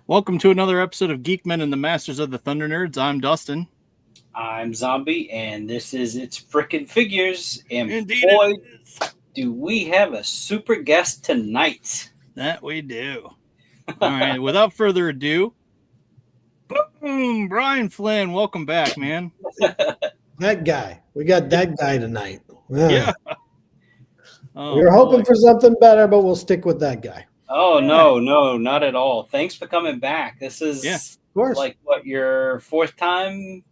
Welcome to another episode of Geek-Men and the Masters of the Thunder Nerds. I'm Dustin. I'm Zombie, and this is It's Frickin' Figures. And Indeed it boy, is. do we have a super guest tonight. That we do. All right, without further ado, boom, Brian Flynn, welcome back, man. That guy. We got that guy tonight. Yeah. We were hoping for something better, but we'll stick with that guy. Oh, no, not at all. Thanks for coming back. This is Of course. like, what, your fourth time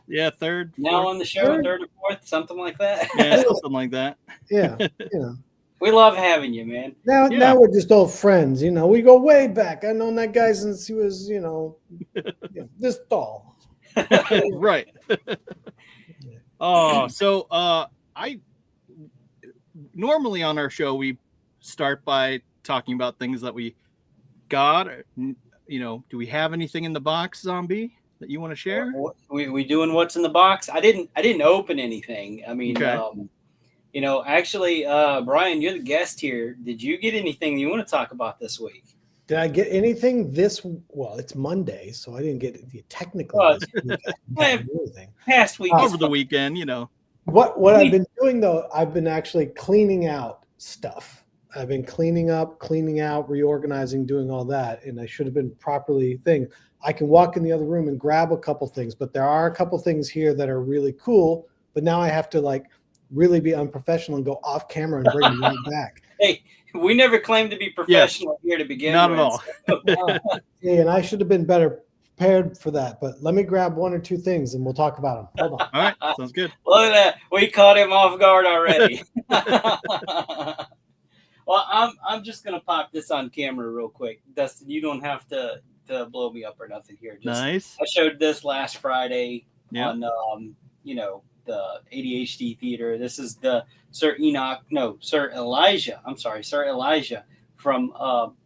Yeah, third. now fourth. on the show? Third or fourth? Something like that? Yeah, something like that. Yeah. We love having you, man. Now we're just old friends. We go way back. I've known that guy since he was, this tall. Right. So I normally on our show we start by talking about things that we got. Do we have anything in the box, Zombie, that you want to share? We doing what's in the box? I didn't open anything. I mean, okay. Actually, Brian, you're the guest here. Did you get anything you want to talk about this week? Did I get anything well, it's Monday, so I didn't get technically anything. Past week. Over the weekend, What I've been doing, though, I've been actually cleaning out stuff. I've been cleaning out, reorganizing, doing all that, and I should have been properly thing. I can walk in the other room and grab a couple things, but there are a couple things here that are really cool, but now I have to really be unprofessional and go off camera and bring them right back. Hey, we never claimed to be professional here to begin with. Not at all. And I should have been better prepared for that, but let me grab one or two things and we'll talk about them. Hold on. All right, sounds good. Look at that. We caught him off guard already. Well, I'm just gonna pop this on camera real quick. Dustin, you don't have to blow me up or nothing here. Nice. I showed this last Friday on the ADHD theater. This is the Sir Elijah. I'm sorry, Sir Elijah from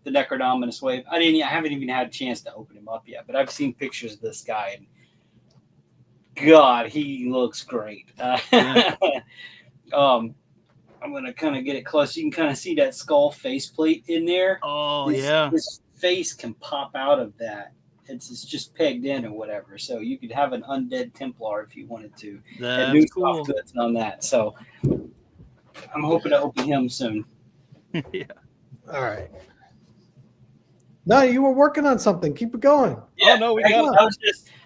the Necrodominus Wave. I haven't even had a chance to open him up yet, but I've seen pictures of this guy, and God, he looks great. I'm going to kind of get it close. You can kind of see that skull faceplate in there. Oh, His face can pop out of that. It's just pegged in or whatever. So you could have an undead Templar if you wanted to. That's and cool. Soft goods on that. So I'm hoping to open him soon. Yeah. All right. No, you were working on something. Keep it going. Yeah, no, we got it.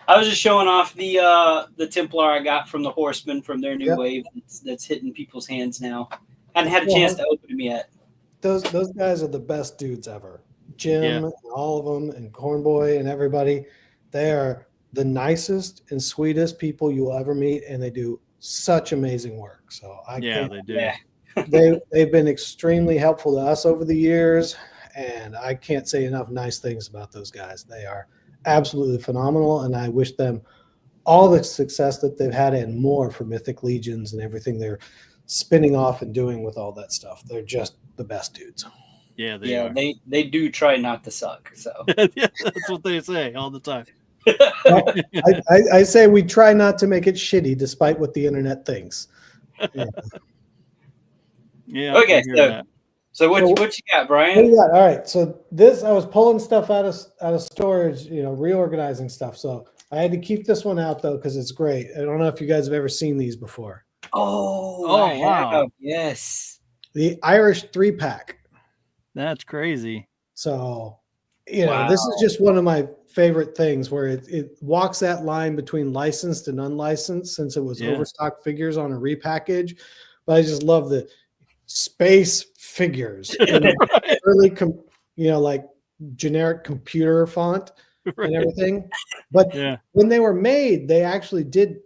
I was just showing off the Templar I got from the Horsemen from their new wave that's hitting people's hands now. I hadn't had a chance to open them yet. Those guys are the best dudes ever. Jim and all of them and Cornboy and everybody. They are the nicest and sweetest people you'll ever meet, and they do such amazing work. So they do. Yeah. They've been extremely helpful to us over the years, and I can't say enough nice things about those guys. They are absolutely phenomenal, and I wish them all the success that they've had and more for Mythic Legions and everything they're spinning off and doing with all that stuff. They're just the best dudes. Yeah, they do try not to suck. So that's what they say all the time. Well, I say we try not to make it shitty, despite what the internet thinks. Yeah. Okay, so what you got, Brian? What do you got? All right. So I was pulling stuff out of storage, reorganizing stuff. So I had to keep this one out though because it's great. I don't know if you guys have ever seen these before. Wow! Yes, the Irish 3-pack. That's crazy. So, this is just one of my favorite things where it walks that line between licensed and unlicensed since it was overstock figures on a repackage. But I just love the space figures and early, like generic computer font and everything. But when they were made, they actually did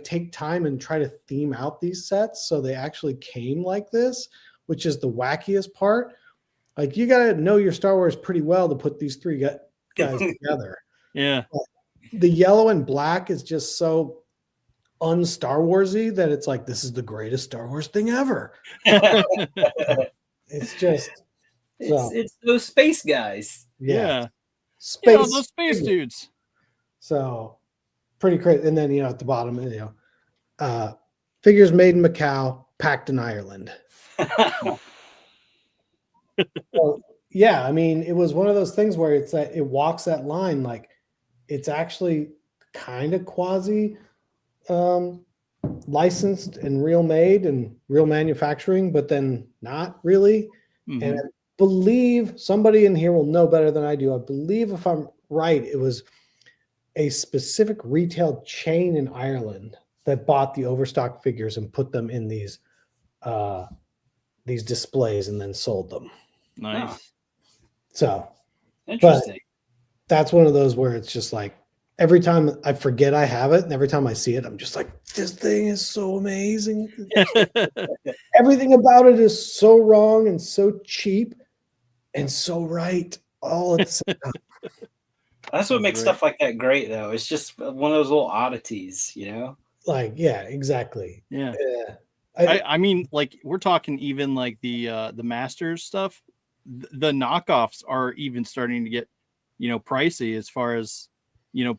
take time and try to theme out these sets. So they actually came like this, which is the wackiest part. You got to know your Star Wars pretty well to put these three guys together. Yeah. But the yellow and black is just so un-Star Warsy that it's this is the greatest Star Wars thing ever. It's just it's those space guys. Yeah. Space those space dudes. So pretty crazy. And then at the bottom, figures made in Macau, packed in Ireland. So, yeah, I mean, it was one of those things where it's that it walks that line, like it's actually kind of quasi licensed and real made and real manufacturing, but then not really. And I believe somebody in here will know better than I do. I believe if I'm right, it was a specific retail chain in Ireland that bought the overstock figures and put them in these displays and then sold them. Nice. So Interesting. That's one of those where it's just like every time I forget I have it, and every time I see it, I'm just like, this thing is so amazing. Everything about it is so wrong and so cheap and so right all at the same time. That's what makes stuff like that great, though. It's just one of those little oddities, you know? Like, yeah, exactly. Yeah. Yeah. I mean, like we're talking even like the Masters stuff. The knockoffs are even starting to get, pricey as far as,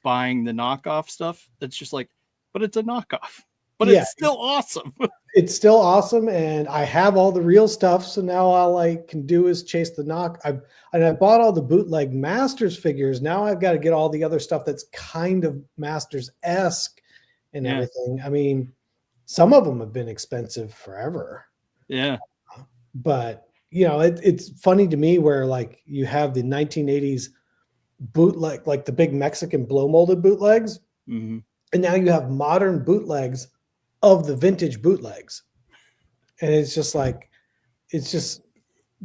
buying the knockoff stuff. It's just like, but it's a knockoff, but it's still awesome. It's still awesome, and I have all the real stuff. So now all I can do is chase the knock. I bought all the bootleg Masters figures. Now I've got to get all the other stuff that's kind of Masters-esque and everything. I mean, some of them have been expensive forever. Yeah, but it's funny to me where like you have the 1980s bootleg, like the big Mexican blow molded bootlegs, and now you have modern bootlegs of the vintage bootlegs, and it's just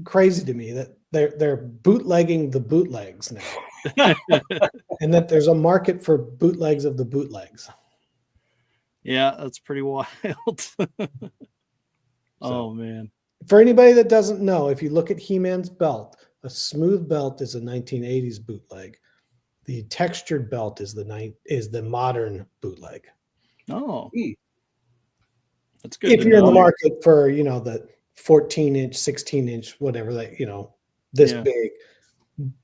crazy to me that they're bootlegging the bootlegs now, and that there's a market for bootlegs of the bootlegs. Yeah, that's pretty wild. Oh man. For anybody that doesn't know, if you look at He-Man's belt, a smooth belt is a 1980s bootleg. The textured belt is the modern bootleg. Oh, that's good. If you're in the market for the 14-inch, 16-inch, whatever that this big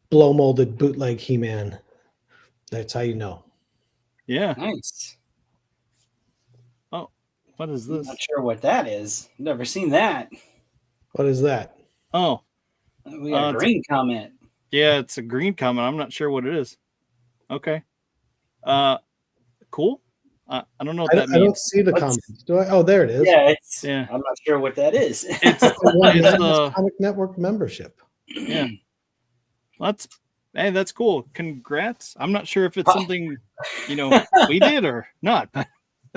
blow molded bootleg He-Man, that's how you know. Yeah. Nice. Oh, what is this? I'm not sure what that is. Never seen that. What is that? Oh, we got a green comment. Yeah, it's a green comment. I'm not sure what it is. Okay. Cool. I don't know what that means. I don't see the comments. Do I? Oh, there it is. Yeah, I'm not sure what that is. It's a Comic Network membership. Yeah. That's cool. Congrats. I'm not sure if it's something we did or not.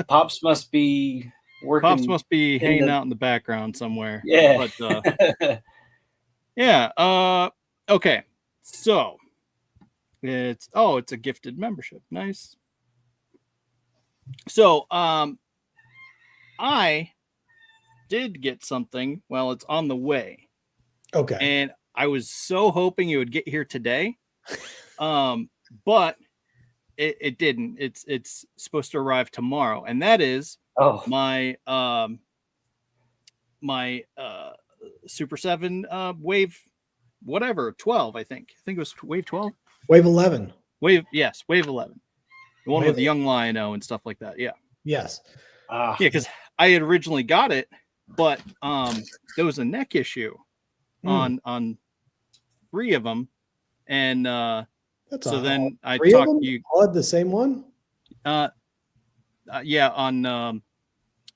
Pops must be working. Pops must be hanging out in the background somewhere. Yeah. But yeah. Okay. So it's a gifted membership. Nice. So I did get something. Well, it's on the way. Okay. And I was so hoping it would get here today. But it didn't. It's supposed to arrive tomorrow, and that is my Super 7 wave, whatever, 12. I think it was wave 12. Wave 11. Wave 11. The one with the young Lion-O and stuff like that. Yeah. Yes. Yeah, because I had originally got it, but there was a neck issue on 3 of them, and so then I talked to you. All had the same one. Yeah, on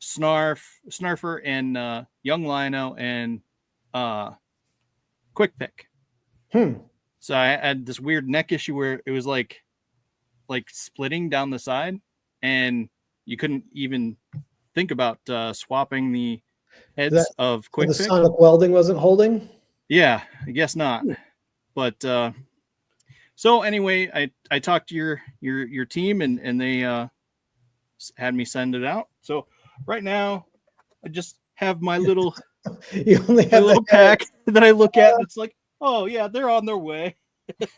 Snarfer and young Lion-O and Quick Pick. So I had this weird neck issue where it was like splitting down the side, and you couldn't even think about swapping the heads of Quick Pick. The sonic welding wasn't holding. Yeah, I guess not. But so anyway, I talked to your team, and they had me send it out. So right now, I just have my little you only have a little pack that I look at, and it's like, oh yeah, they're on their way.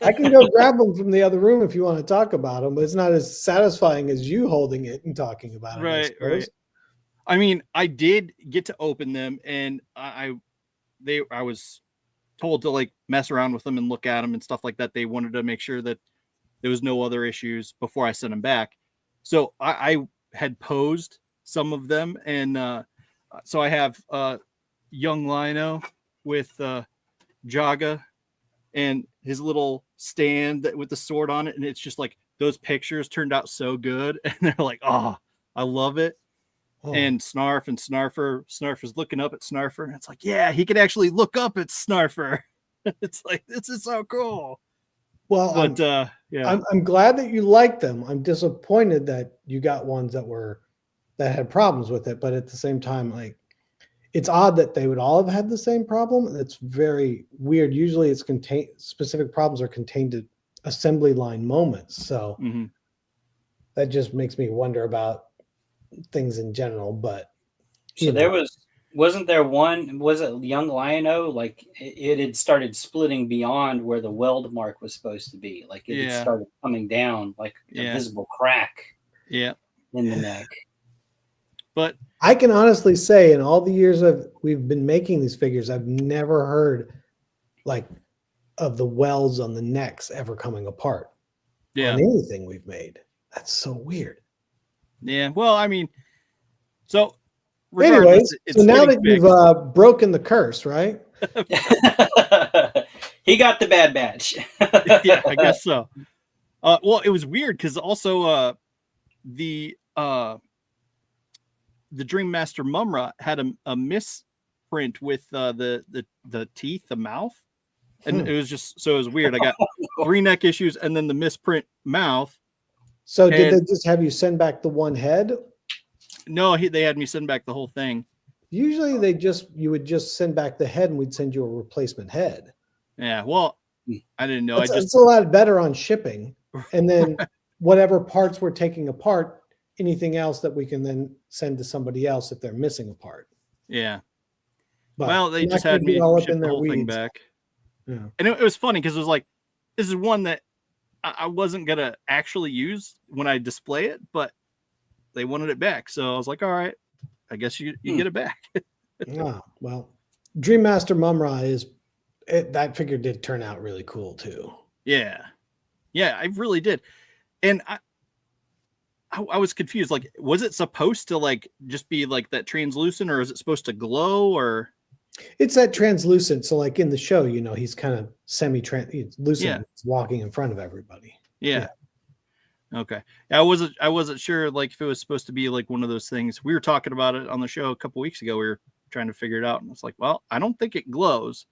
I can go grab them from the other room if you want to talk about them, but it's not as satisfying as you holding it and talking about it. Right. I mean, I did get to open them, and I was told to like mess around with them and look at them and stuff like that. They wanted to make sure that there was no other issues before I sent them back. So I had posed some of them, and so I have young Lion-O with Jaga and his little stand with the sword on it, and it's just like those pictures turned out so good, and they're like, oh, I love it. Oh. And Snarf is looking up at Snarfer, and it's like, yeah, he could actually look up at Snarfer. It's like, this is so cool. Well, but yeah, I'm glad that you like them. I'm disappointed that you got ones that had problems with it, but at the same time, like, it's odd that they would all have had the same problem. It's very weird. Usually it's specific problems are contained to assembly line moments. So that just makes me wonder about things in general. But so there wasn't there one, was it Young Lion-O? Like it had started splitting beyond where the weld mark was supposed to be. Like it had started coming down like a visible crack in the neck. But I can honestly say, in all the years we've been making these figures, I've never heard like of the welds on the necks ever coming apart on anything we've made. That's so weird. Yeah. Well, I mean, so anyways, so now that you've broken the curse, right? He got the bad batch. Yeah, I guess so. Well, it was weird because also the Dream Master Mumra had a misprint with the teeth, the mouth, and it was just so it was weird. I got 3 neck issues and then the misprint mouth. So did they just have you send back the one head? No, they had me send back the whole thing. Usually you would just send back the head and we'd send you a replacement head. Yeah, well, I didn't know. It's a lot better on shipping, and then whatever parts we're taking apart, anything else that we can then send to somebody else if they're missing a part. Yeah. But well, they just had me ship the whole thing back. Yeah. And it was funny because it was like, this is one that I wasn't going to actually use when I display it, but they wanted it back. So I was like, all right, I guess you get it back. Well, Dream Master Mumra that figure did turn out really cool too. Yeah. Yeah, I really did. And I was confused. Like, was it supposed to like just be like that translucent, or is it supposed to glow, or? It's that translucent. So like in the show, he's kind of semi-translucent. Yeah. He's walking in front of everybody. Yeah. Okay. I wasn't sure like if it was supposed to be like one of those things. We were talking about it on the show a couple weeks ago. We were trying to figure it out, and it's like, well, I don't think it glows.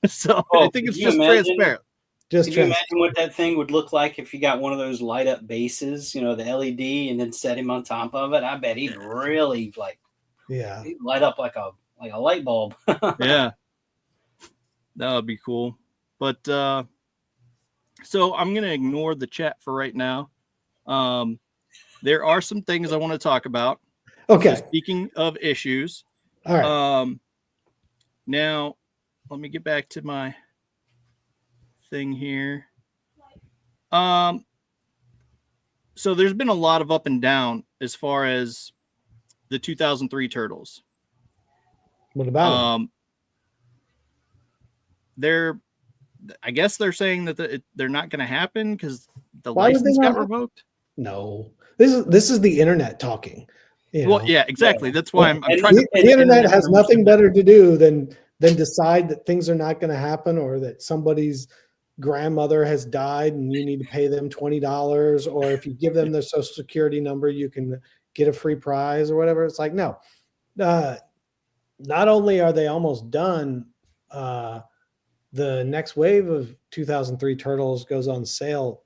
So I think it's just transparent. Can you imagine what that thing would look like if you got one of those light up bases, the LED, and then set him on top of it? I bet he'd really he'd light up like a light bulb. Yeah, that would be cool. But so I'm gonna ignore the chat for right now. There are some things I want to talk about. Okay. So speaking of issues, all right. Now let me get back to my thing here. So there's been a lot of up and down as far as the 2003 Turtles. What about them? I guess they're saying that they're not going to happen because the license got revoked. No, this is the internet talking. Well, yeah, exactly. That's why I'm trying to. The internet has nothing better to do than decide that things are not going to happen, or that somebody's grandmother has died and you need to pay them $20, or if you give them their social security number, you can get a free prize or whatever. It's like, no, not only are they almost done, the next wave of 2003 Turtles goes on sale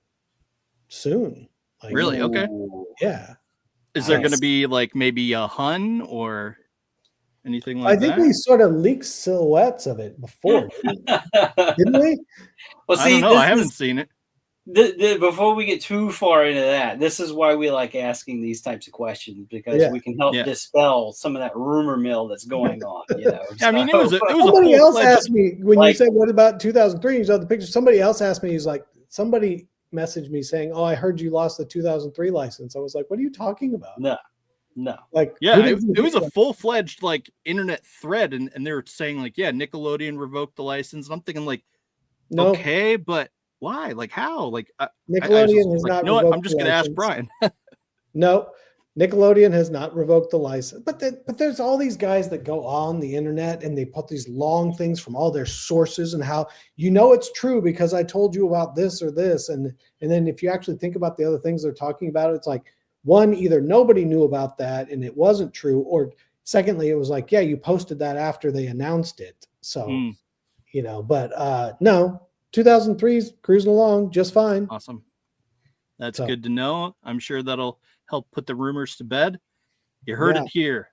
soon. Like, really? Okay. Yeah. Is there going to be like maybe a Hun or anything like that? I think we sort of leaked silhouettes of it before, didn't we? Well, see, I don't know. I haven't seen it. Before we get too far into that, this is why we like asking these types of questions, because we can help dispel some of that rumor mill that's going on. I mean, it was somebody else asked me when you said, "What about 2003?" You saw the picture. Somebody else asked me. He's like, somebody messaged me saying, "Oh, I heard you lost the 2003 license." I was like, "What are you talking about?" No. Like, it was a full-fledged like internet thread, and they were saying like, yeah, Nickelodeon revoked the license. And I'm thinking like, no, okay, but why? Like how? Like Nickelodeon is not. You know what? I'm just gonna ask Brian. No, Nickelodeon has not revoked the license, but there's all these guys that go on the internet and they put these long things from all their sources and how it's true because I told you about this or this, and then if you actually think about the other things they're talking about, it's like one, either nobody knew about that and it wasn't true, or secondly, it was like, yeah, you posted that after they announced it, so but no, 2003's cruising along just fine. Awesome. That's good to know. I'm sure that'll help put the rumors to bed. You heard it here.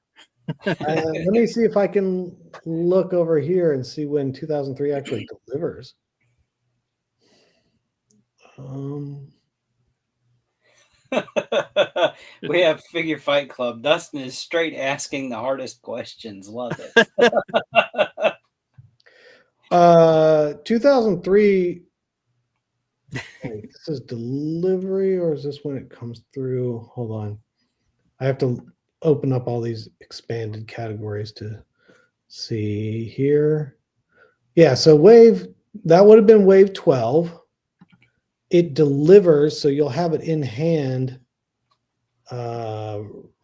Let me see if I can look over here and see when 2003 actually delivers. We have Figure Fight Club. Dustin is straight asking the hardest questions. Love it. 2003. Wait, this is delivery, or is this when it comes through? Hold on. I have to open up all these expanded categories to see here. Yeah, so that would have been wave 12. It delivers, so you'll have it in hand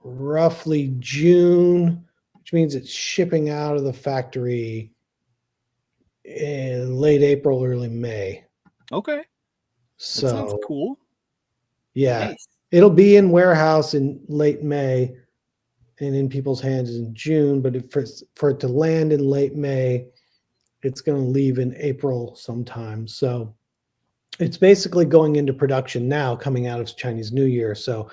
roughly June, which means it's shipping out of the factory in late April, early May. Okay. So that sounds cool. Yeah. Nice. It'll be in warehouse in late May and in people's hands in June, but for it to land in late May, it's going to leave in April sometime. So it's basically going into production now, coming out of Chinese New Year. So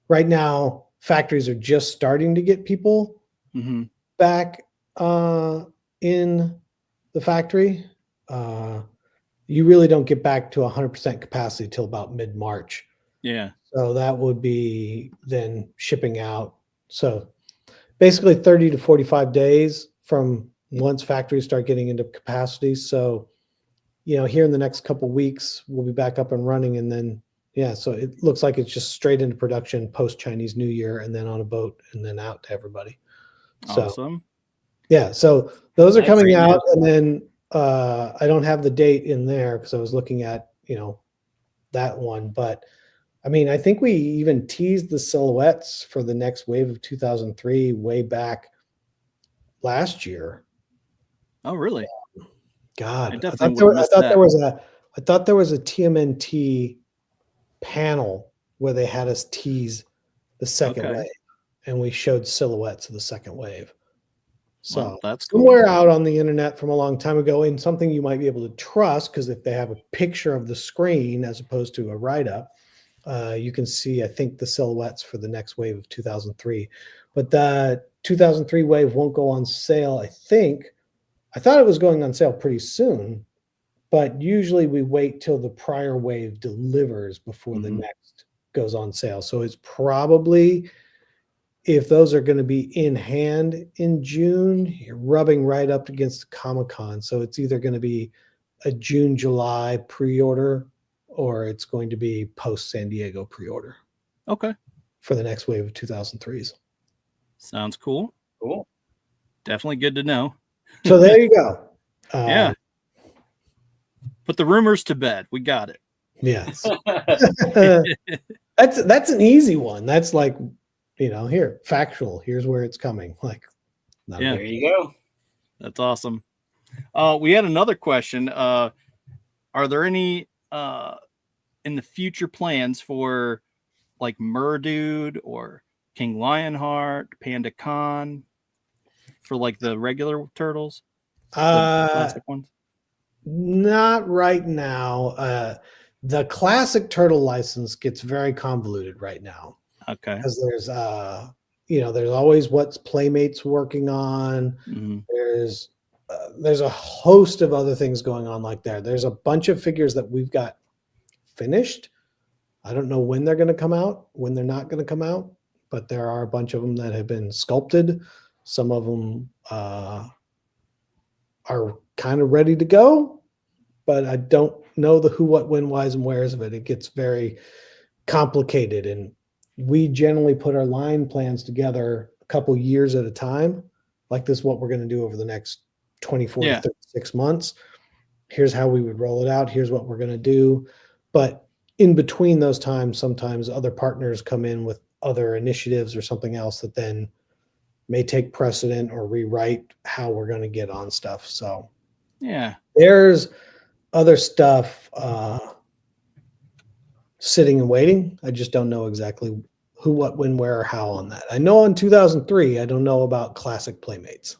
right now, factories are just starting to get people back in the factory. You really don't get back to 100% capacity till about mid-March. Yeah. So that would be then shipping out. So basically 30 to 45 days from once factories start getting into capacity. So, here in the next couple of weeks, we'll be back up and running. And then, so it looks like it's just straight into production post Chinese New Year and then on a boat and then out to everybody. Awesome. So, so those are coming out. And then I don't have the date in there because I was looking at, that one. But I mean, I think we even teased the silhouettes for the next wave of 2003 way back last year. Oh, really? God, I thought there was a TMNT panel where they had us tease the second wave, and we showed silhouettes of the second wave. So that's cool. Somewhere out on the internet from a long time ago, and something you might be able to trust, because if they have a picture of the screen as opposed to a write-up, you can see, I think, the silhouettes for the next wave of 2003. But the 2003 wave won't go on sale, I think. I thought it was going on sale pretty soon, but usually we wait till the prior wave delivers before the next goes on sale. So it's probably, if those are going to be in hand in June, you're rubbing right up against Comic-Con. So it's either going to be a June, July pre-order, or it's going to be post San Diego pre-order. Okay. For the next wave of 2003s. Sounds cool. Cool. Definitely good to know. So there you go. Yeah. Put the rumors to bed. We got it. Yes. That's an easy one. That's like, here, factual. Here's where it's coming. Like, there you go. That's awesome. We had another question. Are there any in the future plans for like Murdude or King Lionheart, Panda Khan for like the regular turtles? The classic ones? Not right now. The classic turtle license gets very convoluted right now. Okay. Because there's there's always what's Playmate's working on. There's a host of other things going on like that. There's a bunch of figures that we've got finished. I don't know when they're going to come out, when they're not going to come out, but there are a bunch of them that have been sculpted. Some of them are kind of ready to go, but I don't know the who, what, when, whys, and wheres of it. It gets very complicated, and we generally put our line plans together a couple years at a time. Like, this is what we're going to do over the next 24 to 36 months. Here's how we would roll it out. Here's what we're going to do. But in between those times, sometimes other partners come in with other initiatives or something else that then may take precedent or rewrite how we're going to get on stuff. So Yeah. there's other stuff sitting and waiting. I just don't know exactly who, what, when, where, or how on that. I know in 2003, I don't know about classic Playmates.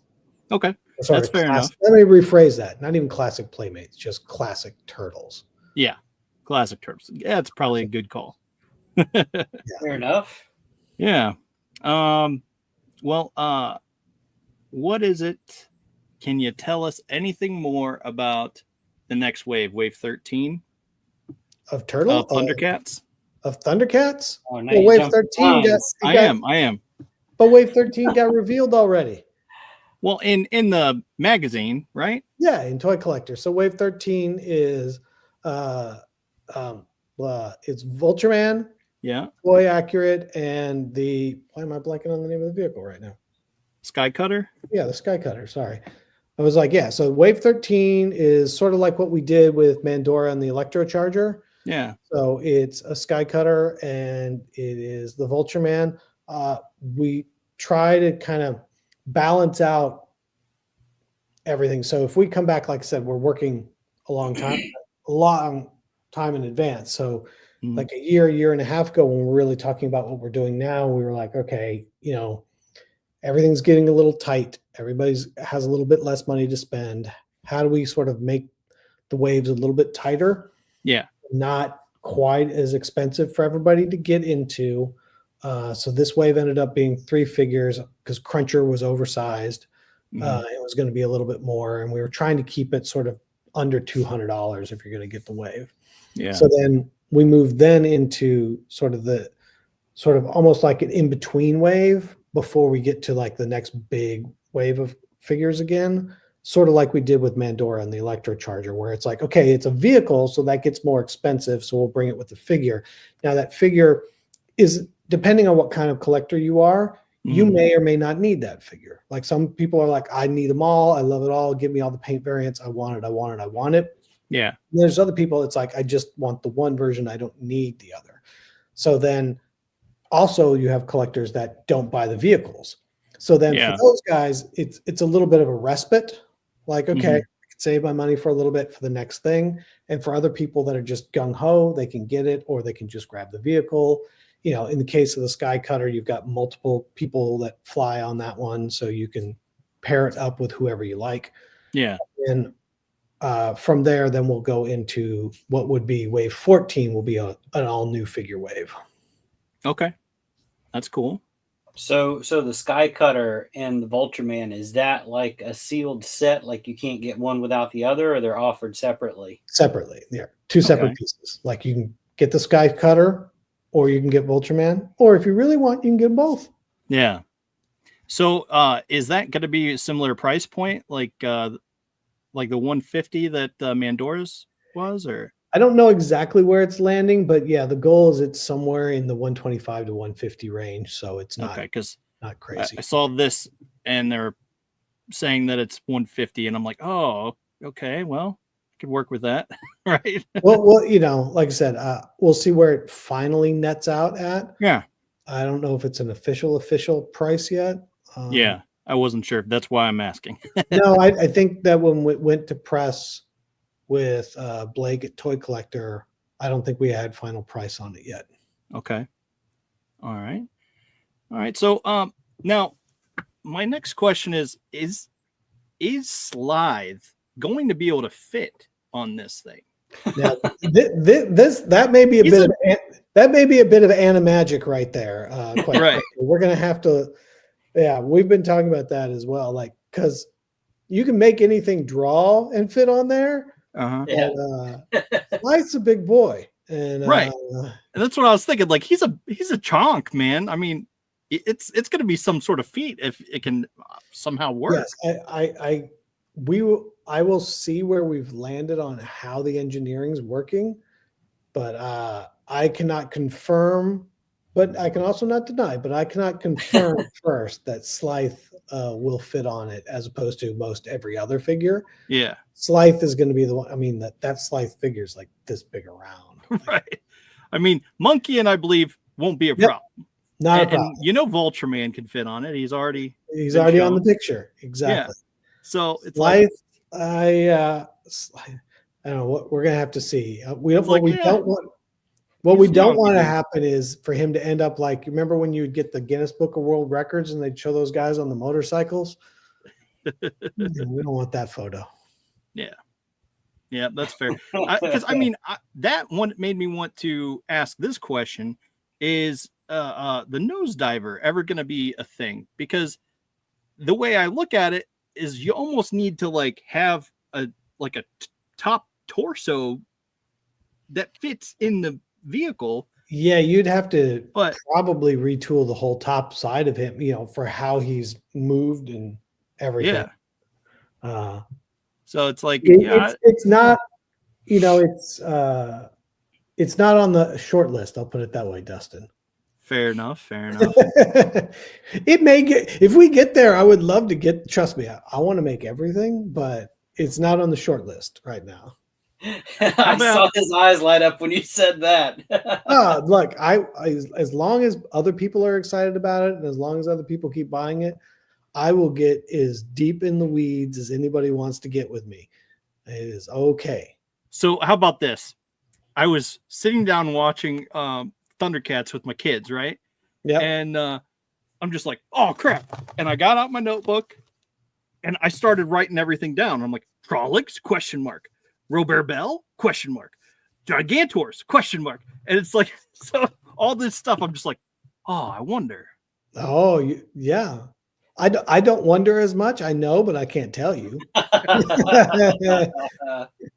Okay. Sorry, That's fair enough. Let me rephrase that. Not even classic Playmates, just classic Turtles. Yeah. Classic Turtles. Yeah, it's probably a good call. Fair enough. Yeah. Well, what is it? Can you tell us anything more about the next wave, Wave 13 Of Turtle? of Thundercats? Of Thundercats? Oh, no, Well, you Wave jumped 13 got, lines. I am. but Wave 13 got revealed already. Well, in the magazine, right? Yeah, in Toy Collector. So Wave 13 is it's Vulture-Man, Yeah. Toy Accurate, and why am I blanking on the name of the vehicle right now? Sky Cutter? Yeah, the Sky Cutter, sorry. I was like, yeah, so Wave 13 is sort of like what we did with Mandora and the Electrocharger. Yeah. So it's a Sky Cutter and it is the Vulture-Man. We try to kind of balance out everything. So if we come back, like I said, we're working a long time in advance. So like a year and a half ago, when we're really talking about what we're doing now, we were like, okay, everything's getting a little tight. Everybody's has a little bit less money to spend. How do we sort of make the waves a little bit tighter? Yeah. Not quite as expensive for everybody to get into. So this wave ended up being 3 figures because Cruncher was oversized. It was going to be a little bit more, and we were trying to keep it sort of under $200 if you're going to get the wave. Yeah. So then we moved into sort of almost like an in-between wave before we get to like the next big wave of figures again, sort of like we did with Mandora and the Electrocharger, where it's like, okay, it's a vehicle, so that gets more expensive, so we'll bring it with the figure. Now that figure is, depending on what kind of collector you are, you may or may not need that figure. Like some people are like, I need them all. I love it all. Give me all the paint variants. I want it. Yeah. And there's other people, it's like, I just want the one version. I don't need the other. So then also you have collectors that don't buy the vehicles. So then for those guys, it's a little bit of a respite. Like, okay, I can save my money for a little bit for the next thing. And for other people that are just gung-ho, they can get it, or they can just grab the vehicle. In the case of the Sky Cutter, you've got multiple people that fly on that one, so you can pair it up with whoever you like. Yeah. And from there, then we'll go into what would be Wave 14 will be an all-new figure wave. Okay. That's cool. So the Sky Cutter and the Vulture-Man, is that like a sealed set? Like you can't get one without the other, or they're offered separately? Separately, yeah. 2 separate pieces. Like you can get the Sky Cutter, or you can get Vulture-Man, or if you really want, you can get both. Yeah. So is that going to be a similar price point, like the 150 that Mandora's was, or? I don't know exactly where it's landing, but yeah, the goal is it's somewhere in the 125 to 150 range. So it's not, because not crazy. I saw this and they're saying that it's 150 and I'm like, oh, okay, well, I could work with that. Right. Well, like I said, we'll see where it finally nets out at. Yeah. I don't know if it's an official price yet. Yeah. I wasn't sure. That's why I'm asking. No, I think that when we went to press with Blake at Toy Collector, I don't think we had final price on it yet. Okay. All right. So now my next question is Slithe going to be able to fit on this thing? Now, that may be a bit of animagic right there. Quite right. We're gonna have to. Yeah, we've been talking about that as well. Like, because you can make anything draw and fit on there. Yeah. Slithe's a big boy, and right. And that's what I was thinking. Like, he's a chonk, man. I mean, it's going to be some sort of feat if it can somehow work. Yes, I will see where we've landed on how the engineering is working, but I cannot confirm, but I can also not deny, but I cannot confirm first that Slithe will fit on it as opposed to most every other figure. Yeah. Slithe is going to be the one. I mean, that Slithe figure is like this big around. Right. I mean, Monkey and I believe won't be a problem. Not a problem. And Vulture Man can fit on it. He's already on the picture. Exactly. Yeah. So it's Life, I don't know what we're gonna have to see. We don't want. What we don't want to happen is for him to end up like, remember when you would get the Guinness Book of World Records and they'd show those guys on the motorcycles? We don't want that photo. Yeah, that's fair. Because that one made me want to ask this question: is the nosediver ever going to be a thing? Because the way I look at it is, you almost need to like have a top torso that fits in the vehicle. Yeah, you'd have to probably retool the whole top side of him, for how he's moved and everything. Yeah. So it's like it's not, it's not on the short list. I'll put it that way, Dustin. Fair enough. It may get, if we get there, I would love to get. Trust me, I want to make everything, but it's not on the short list right now. I saw his eyes light up when you said that. Look, as long as other people are excited about it, and as long as other people keep buying it, I will get as deep in the weeds as anybody wants to get with me. It is okay. So how about this? I was sitting down watching Thundercats with my kids, right? Yeah. And I'm just like, oh crap. And I got out my notebook and I started writing everything down. I'm like, Trollocs? ? Robert Bell? ? Gigantors? ? And it's like, so all this stuff, I'm just like, oh, I wonder. Oh, yeah. I don't wonder as much. I know, but I can't tell you.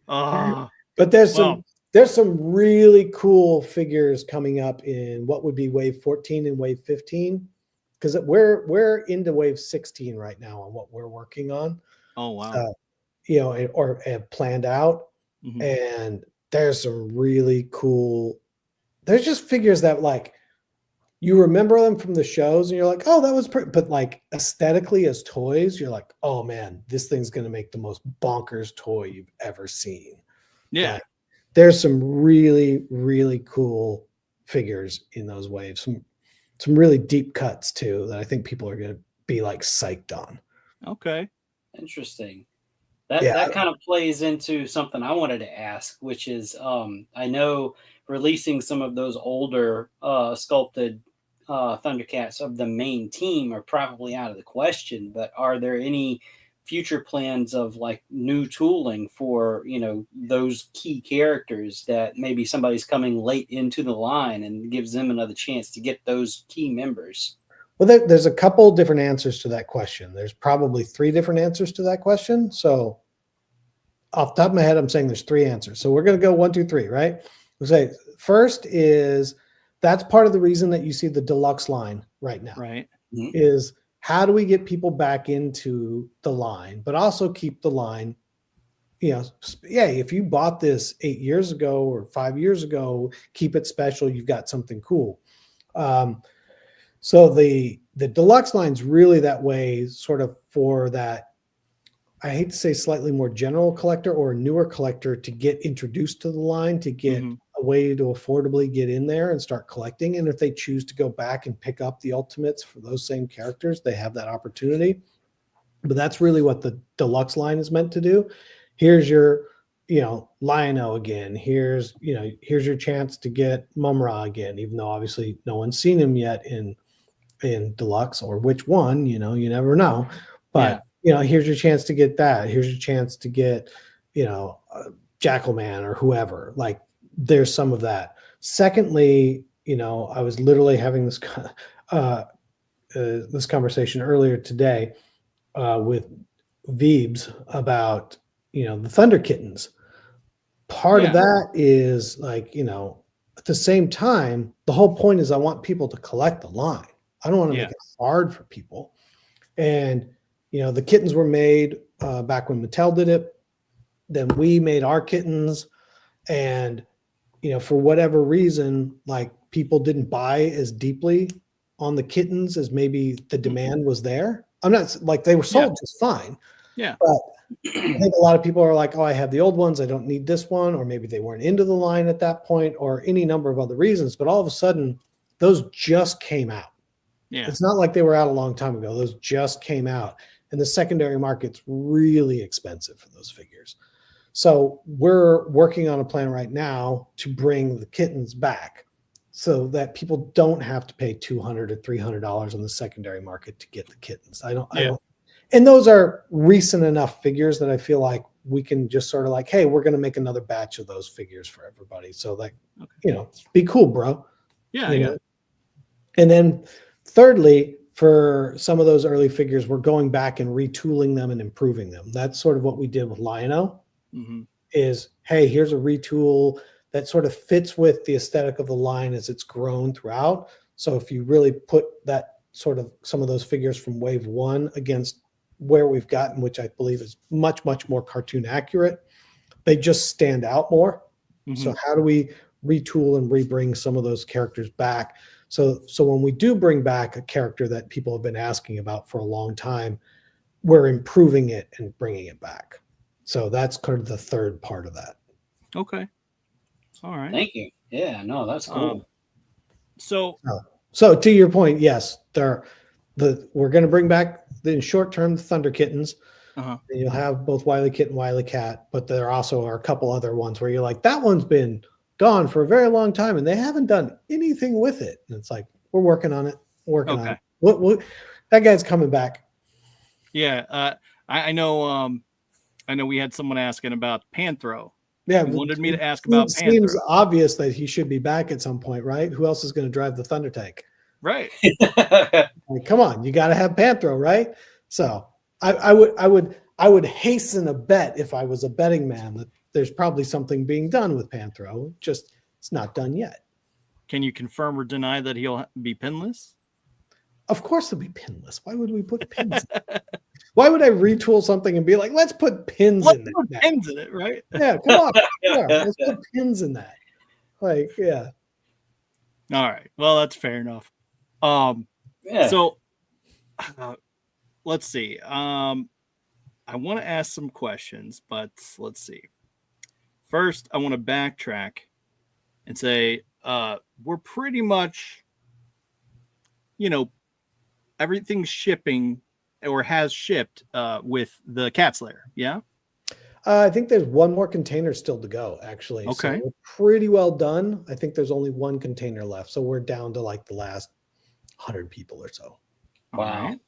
But there's some really cool figures coming up in what would be wave 14 and wave 15, because we're into wave 16 right now on what we're working on. Oh wow. Or have planned out. Mm-hmm. And there's some really cool, there's just figures that like you remember them from the shows and you're like, oh, that was pretty, but like aesthetically as toys, you're like, oh man, this thing's going to make the most bonkers toy you've ever seen. Yeah. Like, there's some really, really cool figures in those waves. Some really deep cuts too, that I think people are going to be like psyched on. Okay. Interesting. That kind of plays into something I wanted to ask, which is, I know releasing some of those older sculpted Thundercats of the main team are probably out of the question, but are there any future plans of like new tooling for, those key characters that maybe somebody's coming late into the line and gives them another chance to get those key members? Well, there's a couple different answers to that question. There's probably 3 different answers to that question. So off the top of my head, I'm saying there's 3 answers. So we're going to go 1, 2, 3, right? We'll say first is, that's part of the reason that you see the deluxe line right now. Right. Mm-hmm. Is how do we get people back into the line, but also keep the line, if you bought this 8 years ago or 5 years ago, keep it special. You've got something cool. So the deluxe line's really that way, sort of for that, I hate to say slightly more general collector or a newer collector to get introduced to the line, to get a way to affordably get in there and start collecting. And if they choose to go back and pick up the ultimates for those same characters, they have that opportunity. But that's really what the deluxe line is meant to do. Here's your, Lion-O again. Here's your chance to get Mum-Ra again, even though obviously no one's seen him yet in deluxe, or which one, you never know. But here's your chance to get that. Here's your chance to get, Jackalman or whoever. Like, there's some of that. Secondly, I was literally having this this conversation earlier today with Veebs about the Thunder Kittens. Part of that is like, at the same time, the whole point is I want people to collect the line. I don't want to make it hard for people. And, the kittens were made back when Mattel did it. Then we made our kittens. And, for whatever reason, like, people didn't buy as deeply on the kittens as maybe the demand was there. I'm not like, they were sold just fine. Yeah. But I think a lot of people are like, oh, I have the old ones, I don't need this one. Or maybe they weren't into the line at that point, or any number of other reasons. But all of a sudden, those just came out. Yeah. It's not like they were out a long time ago. Those just came out, and the secondary market's really expensive for those figures. So we're working on a plan right now to bring the kittens back so that people don't have to pay $200 or $300 on the secondary market to get the kittens. I don't, and those are recent enough figures that I feel like we can just sort of like, hey, we're going to make another batch of those figures for everybody. So like, be cool, bro. Yeah. You know? And then thirdly, for some of those early figures, we're going back and retooling them and improving them. That's sort of what we did with Lion-O. Is, hey, here's a retool that sort of fits with the aesthetic of the line as it's grown throughout. So if you really put that sort of some of those figures from wave 1 against where we've gotten, which I believe is much, much more cartoon accurate, they just stand out more. So how do we retool and rebring some of those characters back? So when we do bring back a character that people have been asking about for a long time, we're improving it and bringing it back. So that's kind of the third part of that. Okay. All right. Thank you. Yeah, no, that's cool. So to your point, yes, we're going to bring back in short term the Thunder Kittens. And you'll have both Wily Kit and Wily Cat, but there also are a couple other ones where you're like, that one's been gone for a very long time and they haven't done anything with it. And it's like, we're working on it. Working on it. That guy's coming back. Yeah. I know. I know we had someone asking about Panthro. Yeah, he wanted me to ask about Panthro. It seems obvious that he should be back at some point, right? Who else is going to drive the Thunder Tank? Right. Like, come on, you got to have Panthro, right? So I would hasten a bet if I was a betting man that there's probably something being done with Panthro. Just it's not done yet. Can you confirm or deny that he'll be pinless? Of course he'll be pinless. Why would we put pins? Why would I retool something and be like, let's put pins in that? Pins in it, right? Yeah, come on. Let's put pins in that. Like, yeah. All right. Well, that's fair enough. So let's see. I want to ask some questions, but let's see. First, I want to backtrack and say we're pretty much, everything's shipping or has shipped with the Cat Slayer. Yeah. I think there's one more container still to go, actually. Okay. So we're pretty well done. I think there's only one container left. So we're down to like the last 100 people or so. Wow. Right.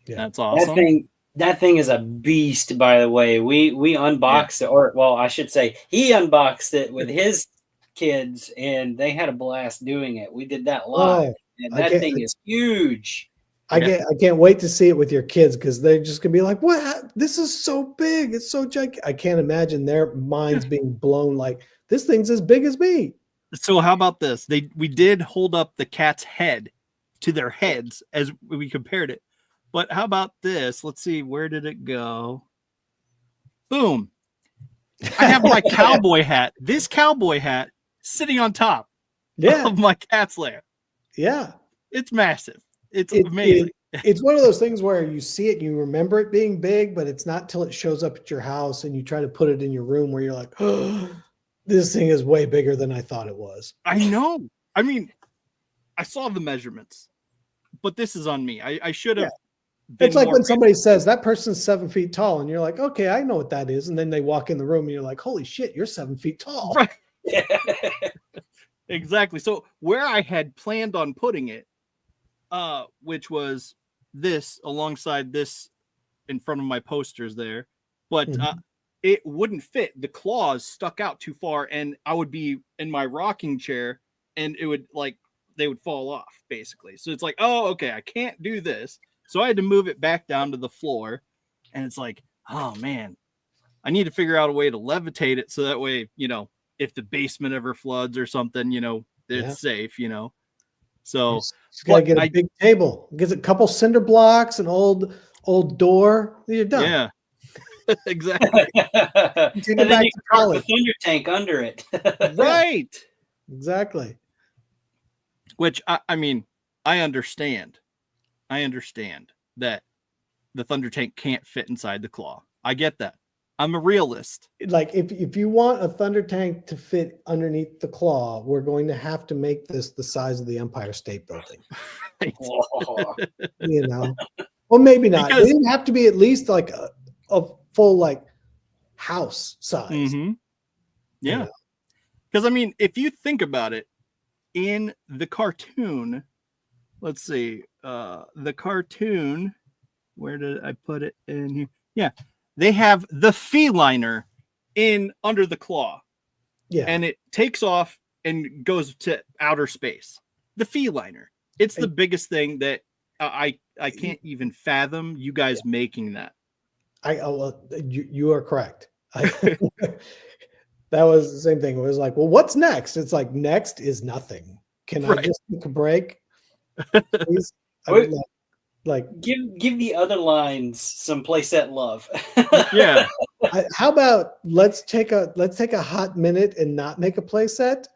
Yeah. That's awesome. That thing is a beast, by the way. We unboxed it, or well, I should say he unboxed it with his kids and they had a blast doing it. We did that live. And that thing is huge. I can't wait to see it with your kids because they're just gonna be like, "What? This is so big! It's so gigantic!" I can't imagine their minds being blown. Like this thing's as big as me. So how about this? We did hold up the cat's head to their heads as we compared it. But how about this? Let's see, where did it go? Boom! I have my cowboy hat. This cowboy hat sitting on top of my Cat's Lair. Yeah, it's massive. It's amazing. It's one of those things where you see it and you remember it being big, but it's not till it shows up at your house and you try to put it in your room where you're like, oh, this thing is way bigger than I thought it was. I know. I mean, I saw the measurements, but this is on me. I should have. It's like when somebody says that person's 7 feet tall and you're like, okay, I know what that is. And then they walk in the room and you're like, holy shit, you're 7 feet tall. Right. Exactly. So where I had planned on putting it, which was this alongside this in front of my posters there, but it wouldn't fit. The claws stuck out too far and I would be in my rocking chair and it would they would fall off basically. So it's like, oh, okay, I can't do this. So I had to move it back down to the floor and it's like, oh man, I need to figure out a way to levitate it. So that way, if the basement ever floods or something, it's safe, So you gotta get a big table, get a couple cinder blocks, an old door. You're done. Yeah, exactly. And then you can park the Thunder Tank under it. Right. Exactly. Which I mean, I understand that the Thunder Tank can't fit inside the claw. I get that. I'm a realist. Like if you want a Thunder Tank to fit underneath the claw, we're going to have to make this the size of the Empire State Building. Right. Whoa. You know, well, maybe not. They Because didn't have to be at least like a full like house size. You yeah. know? Because I mean, if you think about it, in the cartoon, let's see, the cartoon, where did I put it in here? Yeah, they have the feliner in under the claw, Yeah. and it takes off and goes to outer space. The feliner. It's the biggest thing that I can't even fathom you guys making that. You are correct. That was the same thing. It was like, well, what's next? It's like, next is nothing. Can I just take a break, please? I Wait. mean, like, Give the other lines some playset love. Yeah. how about let's take a hot minute and not make a play set?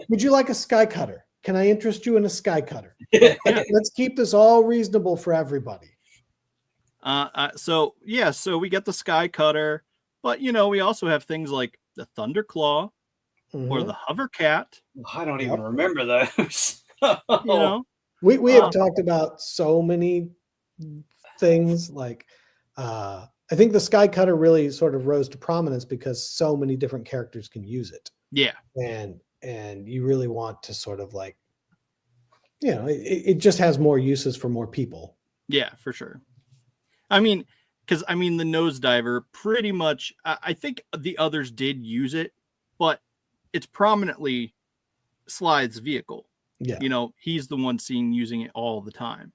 Would you like a sky cutter? Can I interest you in a sky cutter? Let's keep this all reasonable for everybody. So we get the sky cutter, but you know, we also have things like the thunder claw or the hover cat. I don't even remember those. You know, we have talked about so many things. Like, I think the sky cutter really sort of rose to prominence because so many different characters can use it. Yeah, and you really want to sort of like, you know, it just has more uses for more people. Yeah, for sure. I mean, because I mean, the nosediver pretty much. I think the others did use it, but it's prominently Slide's vehicle. Yeah, you know, he's the one seen using it all the time.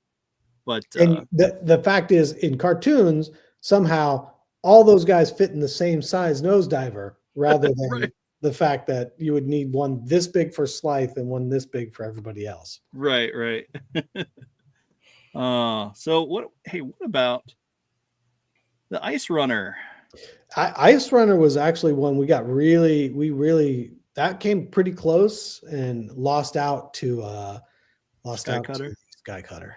But and the fact is, in cartoons, somehow all those guys fit in the same size nosediver, rather than right. the fact that you would need one this big for Slythe and one this big for everybody else. Right. So what? Hey, what about the Ice Runner? Ice Runner was actually one we really that came pretty close and lost out to Sky Cutter. Sky Cutter.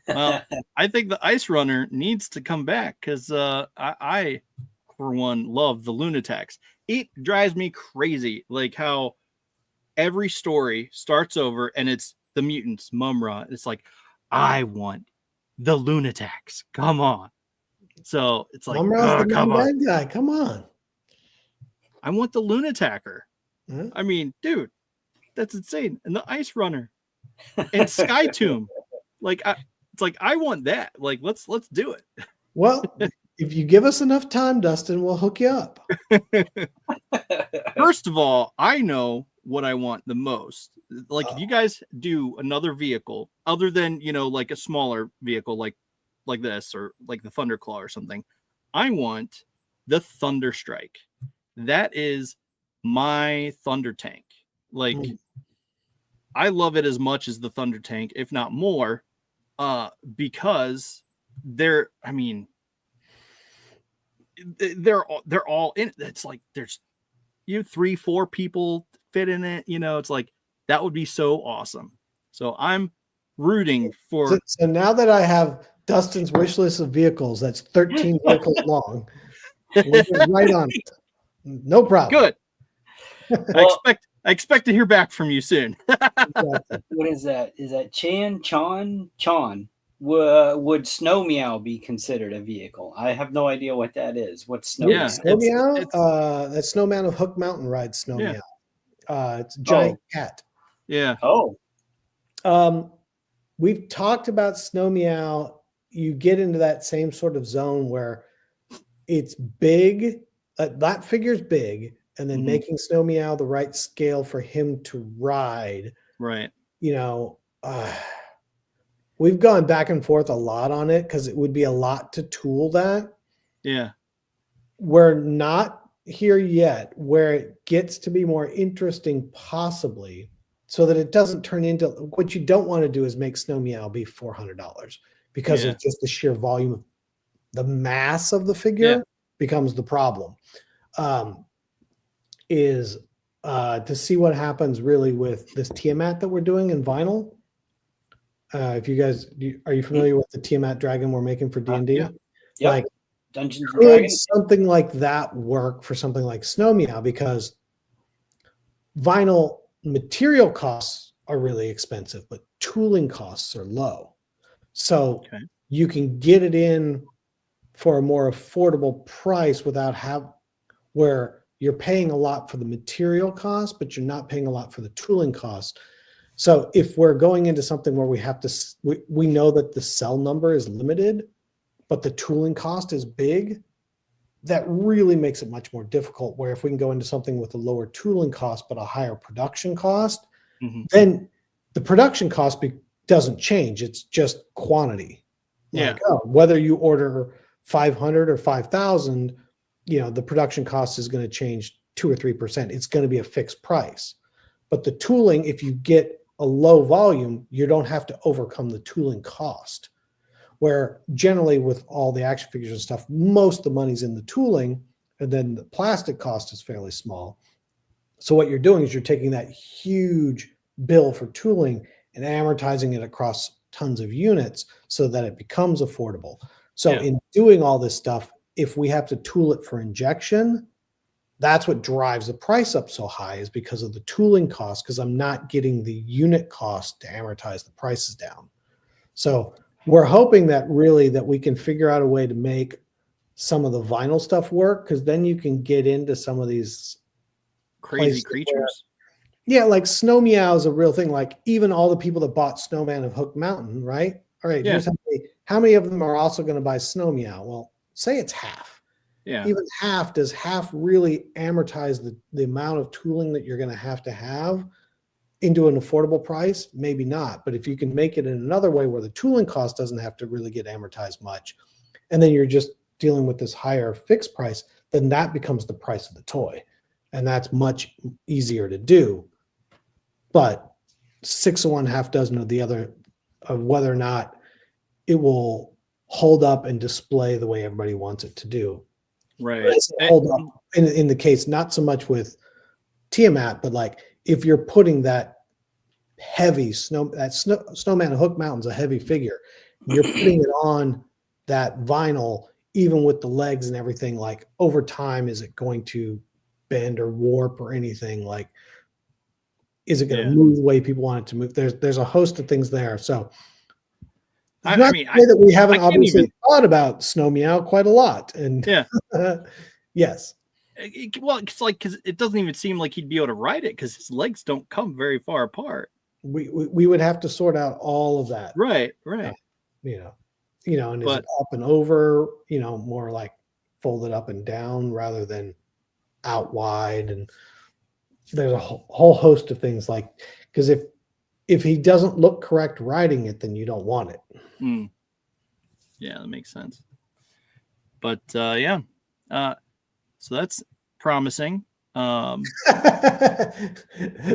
Well, I think the Ice Runner needs to come back because I, for one, love the Lunatics. It drives me crazy, like how every story starts over and it's the mutants, Mumra. It's like, I want the Lunatics. Come on. So it's like, Mumra's the bad guy. Come on. I want the Lunatacker. Huh? I mean, dude, that's insane. And the Ice Runner and Sky Tomb. Like, it's like, I want that. Like, let's do it. Well, if you give us enough time, Dustin, we'll hook you up. First of all, I know what I want the most. Like, if you guys do another vehicle other than, you know, like a smaller vehicle like this or like the Thunderclaw or something, I want the Thunder Strike. That is my Thunder Tank. Like, I love it as much as the Thunder Tank, if not more, because they're all in it. It's like there's 3-4 people fit in it. You know, it's like that would be so awesome. So I'm rooting for. So now that I have Dustin's wish list of vehicles, that's 13 vehicles long. We're right on it. No problem. Good. Well, I expect to hear back from you soon. What is that? Is that Chon? Would Snow Meow be considered a vehicle? I have no idea what that is. What's Snow Meow? Snow Meow? That's Snowman of Hook Mountain Ride Snow Meow. It's a giant cat. Yeah. Oh. We've talked about Snow Meow. You get into that same sort of zone where it's big. That figure's big. And then making Snow Meow the right scale for him to ride. Right. You know, we've gone back and forth a lot on it because it would be a lot to tool that. Yeah. We're not here yet where it gets to be more interesting, possibly, so that it doesn't turn into what you don't want to do is make Snow Meow be $400 because of just the sheer volume of the mass of the figure becomes the problem. Is to see what happens really with this Tiamat that we're doing in vinyl. If you guys are you familiar with the Tiamat dragon we're making for D&D? Yeah. Like Dungeons and could Dragons. something like that work for something like Snow Meow, because vinyl material costs are really expensive, but tooling costs are low. So Okay. you can get it in for a more affordable price without where you're paying a lot for the material cost, but you're not paying a lot for the tooling cost. So if we're going into something where we have to, we know that the cell number is limited, but the tooling cost is big, that really makes it much more difficult. Where if we can go into something with a lower tooling cost, but a higher production cost, then the production cost doesn't change. It's just quantity. Like, whether you order 500 or 5,000, the production cost is going to change 2 or 3%. It's going to be a fixed price. But the tooling, if you get a low volume, you don't have to overcome the tooling cost. Where generally with all the action figures and stuff, most of the money's in the tooling, and then the plastic cost is fairly small. So what you're doing is you're taking that huge bill for tooling and amortizing it across tons of units so that it becomes affordable. So in doing all this stuff, if we have to tool it for injection, that's what drives the price up so high, is because of the tooling cost, because I'm not getting the unit cost to amortize the prices down. So we're hoping that we can figure out a way to make some of the vinyl stuff work, because then you can get into some of these crazy creatures. Like Snow Meow is a real thing. Like even all the people that bought Snowman of Hook Mountain, right? All right, here's how many of them are also going to buy Snow Meow? Well, say it's half. Yeah. Even half, does half really amortize the amount of tooling that you're going to have into an affordable price? Maybe not. But if you can make it in another way where the tooling cost doesn't have to really get amortized much, and then you're just dealing with this higher fixed price, then that becomes the price of the toy. And that's much easier to do. But 6 of one, half dozen of the other, of whether or not it will hold up and display the way everybody wants it to do. Right. Hold up in the case, not so much with Tiamat, but like if you're putting that heavy Snowman of Hook Mountain's a heavy figure, you're putting it on that vinyl, even with the legs and everything, like over time, is it going to bend or warp or anything? Like, is it going to move the way people want it to move? There's a host of things there. So I mean, that we haven't obviously thought about Snow Meow quite a lot. And yes. Well, it's like, because it doesn't even seem like he'd be able to ride it because his legs don't come very far apart. We would have to sort out all of that. Right. And is it up and over, more like folded up and down rather than out wide? And there's a whole host of things, like, because if he doesn't look correct riding it, then you don't want it. Yeah, that makes sense. But so that's promising. That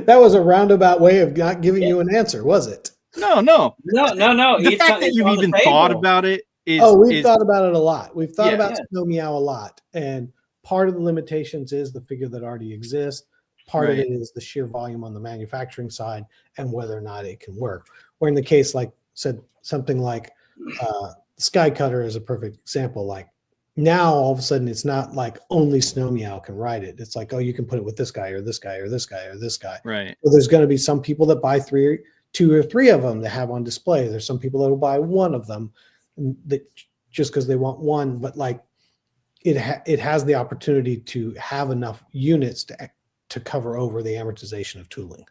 was a roundabout way of not giving you an answer, was it? No. The fact that you've even thought about it is... we've thought about it a lot. We've thought about Snow Meow a lot. And part of the limitations is the figure that already exists. Part of it is the sheer volume on the manufacturing side and whether or not it can work. Or in the case, like said, something like Sky Cutter is a perfect example. Like now all of a sudden it's not like only Snow Meow can ride it. It's like, you can put it with this guy or this guy or this guy or this guy. Right. So there's going to be some people that buy 2 or 3 of them to have on display. There's some people that will buy one of them that just because they want one, but like it has the opportunity to have enough units to cover over the amortization of tooling.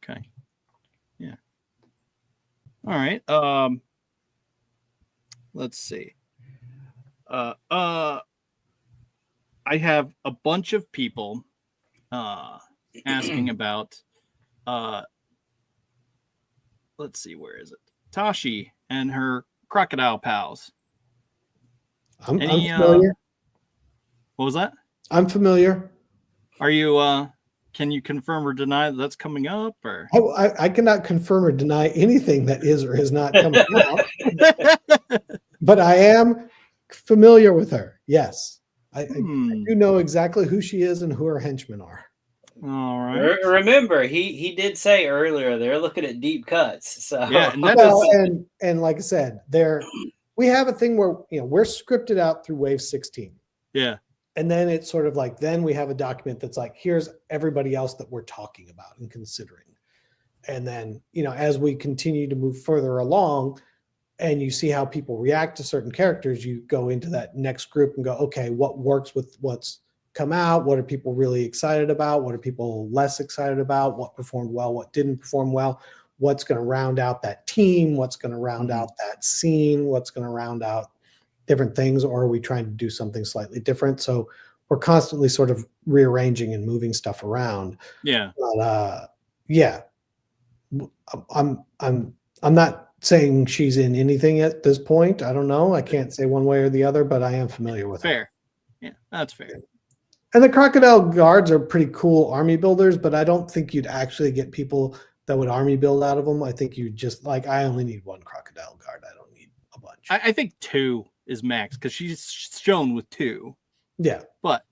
Okay. Yeah. All right. Let's see. I have a bunch of people asking about let's see, where is it? Tashi and her crocodile pals. I'm familiar. What was that? I'm familiar. Are you can you confirm or deny that that's coming up? Or I cannot confirm or deny anything that is or is not coming out. But I am familiar with her. Yes. I do know exactly who she is and who her henchmen are. All right. Remember, he did say earlier they're looking at deep cuts. So and like I said, we have a thing where we're scripted out through wave 16. Yeah. And then it's sort of like, then we have a document that's like, here's everybody else that we're talking about and considering. And then, as we continue to move further along and you see how people react to certain characters, you go into that next group and go, okay, what works with what's come out? What are people really excited about? What are people less excited about? What performed well? What didn't perform well? What's going to round out that team? What's going to round out that scene? What's going to round out different things? Or are we trying to do something slightly different? So we're constantly sort of rearranging and moving stuff around. Yeah. But, yeah, I'm not saying she's in anything at this point. I don't know. I can't say one way or the other, but I am familiar with fair. her. Yeah, that's fair. And the Crocodile Guards are pretty cool army builders, but I don't think you'd actually get people that would army build out of them. I think you just like, I only need one Crocodile Guard. I don't need a bunch. I think 2 is max because she's shown with 2. Yeah. But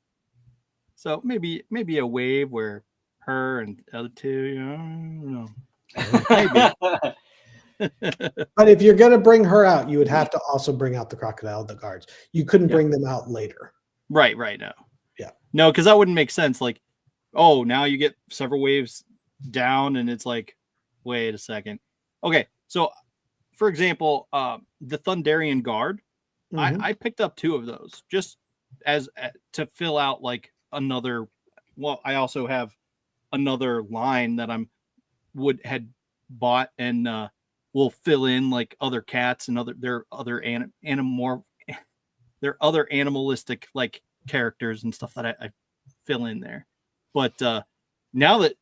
so maybe a wave where her and the other 2, maybe. But if you're going to bring her out, you would have to also bring out the Crocodile Guards. You couldn't bring them out later. Right. No. Yeah. No, because that wouldn't make sense. Like, oh, now you get several waves down, and it's like, wait a second. Okay, so for example, the Thunderian Guard, I picked up 2 of those just as to fill out like another. Well, I also have another line that had bought and will fill in like other cats and their other animalistic like characters and stuff that I fill in there. But now that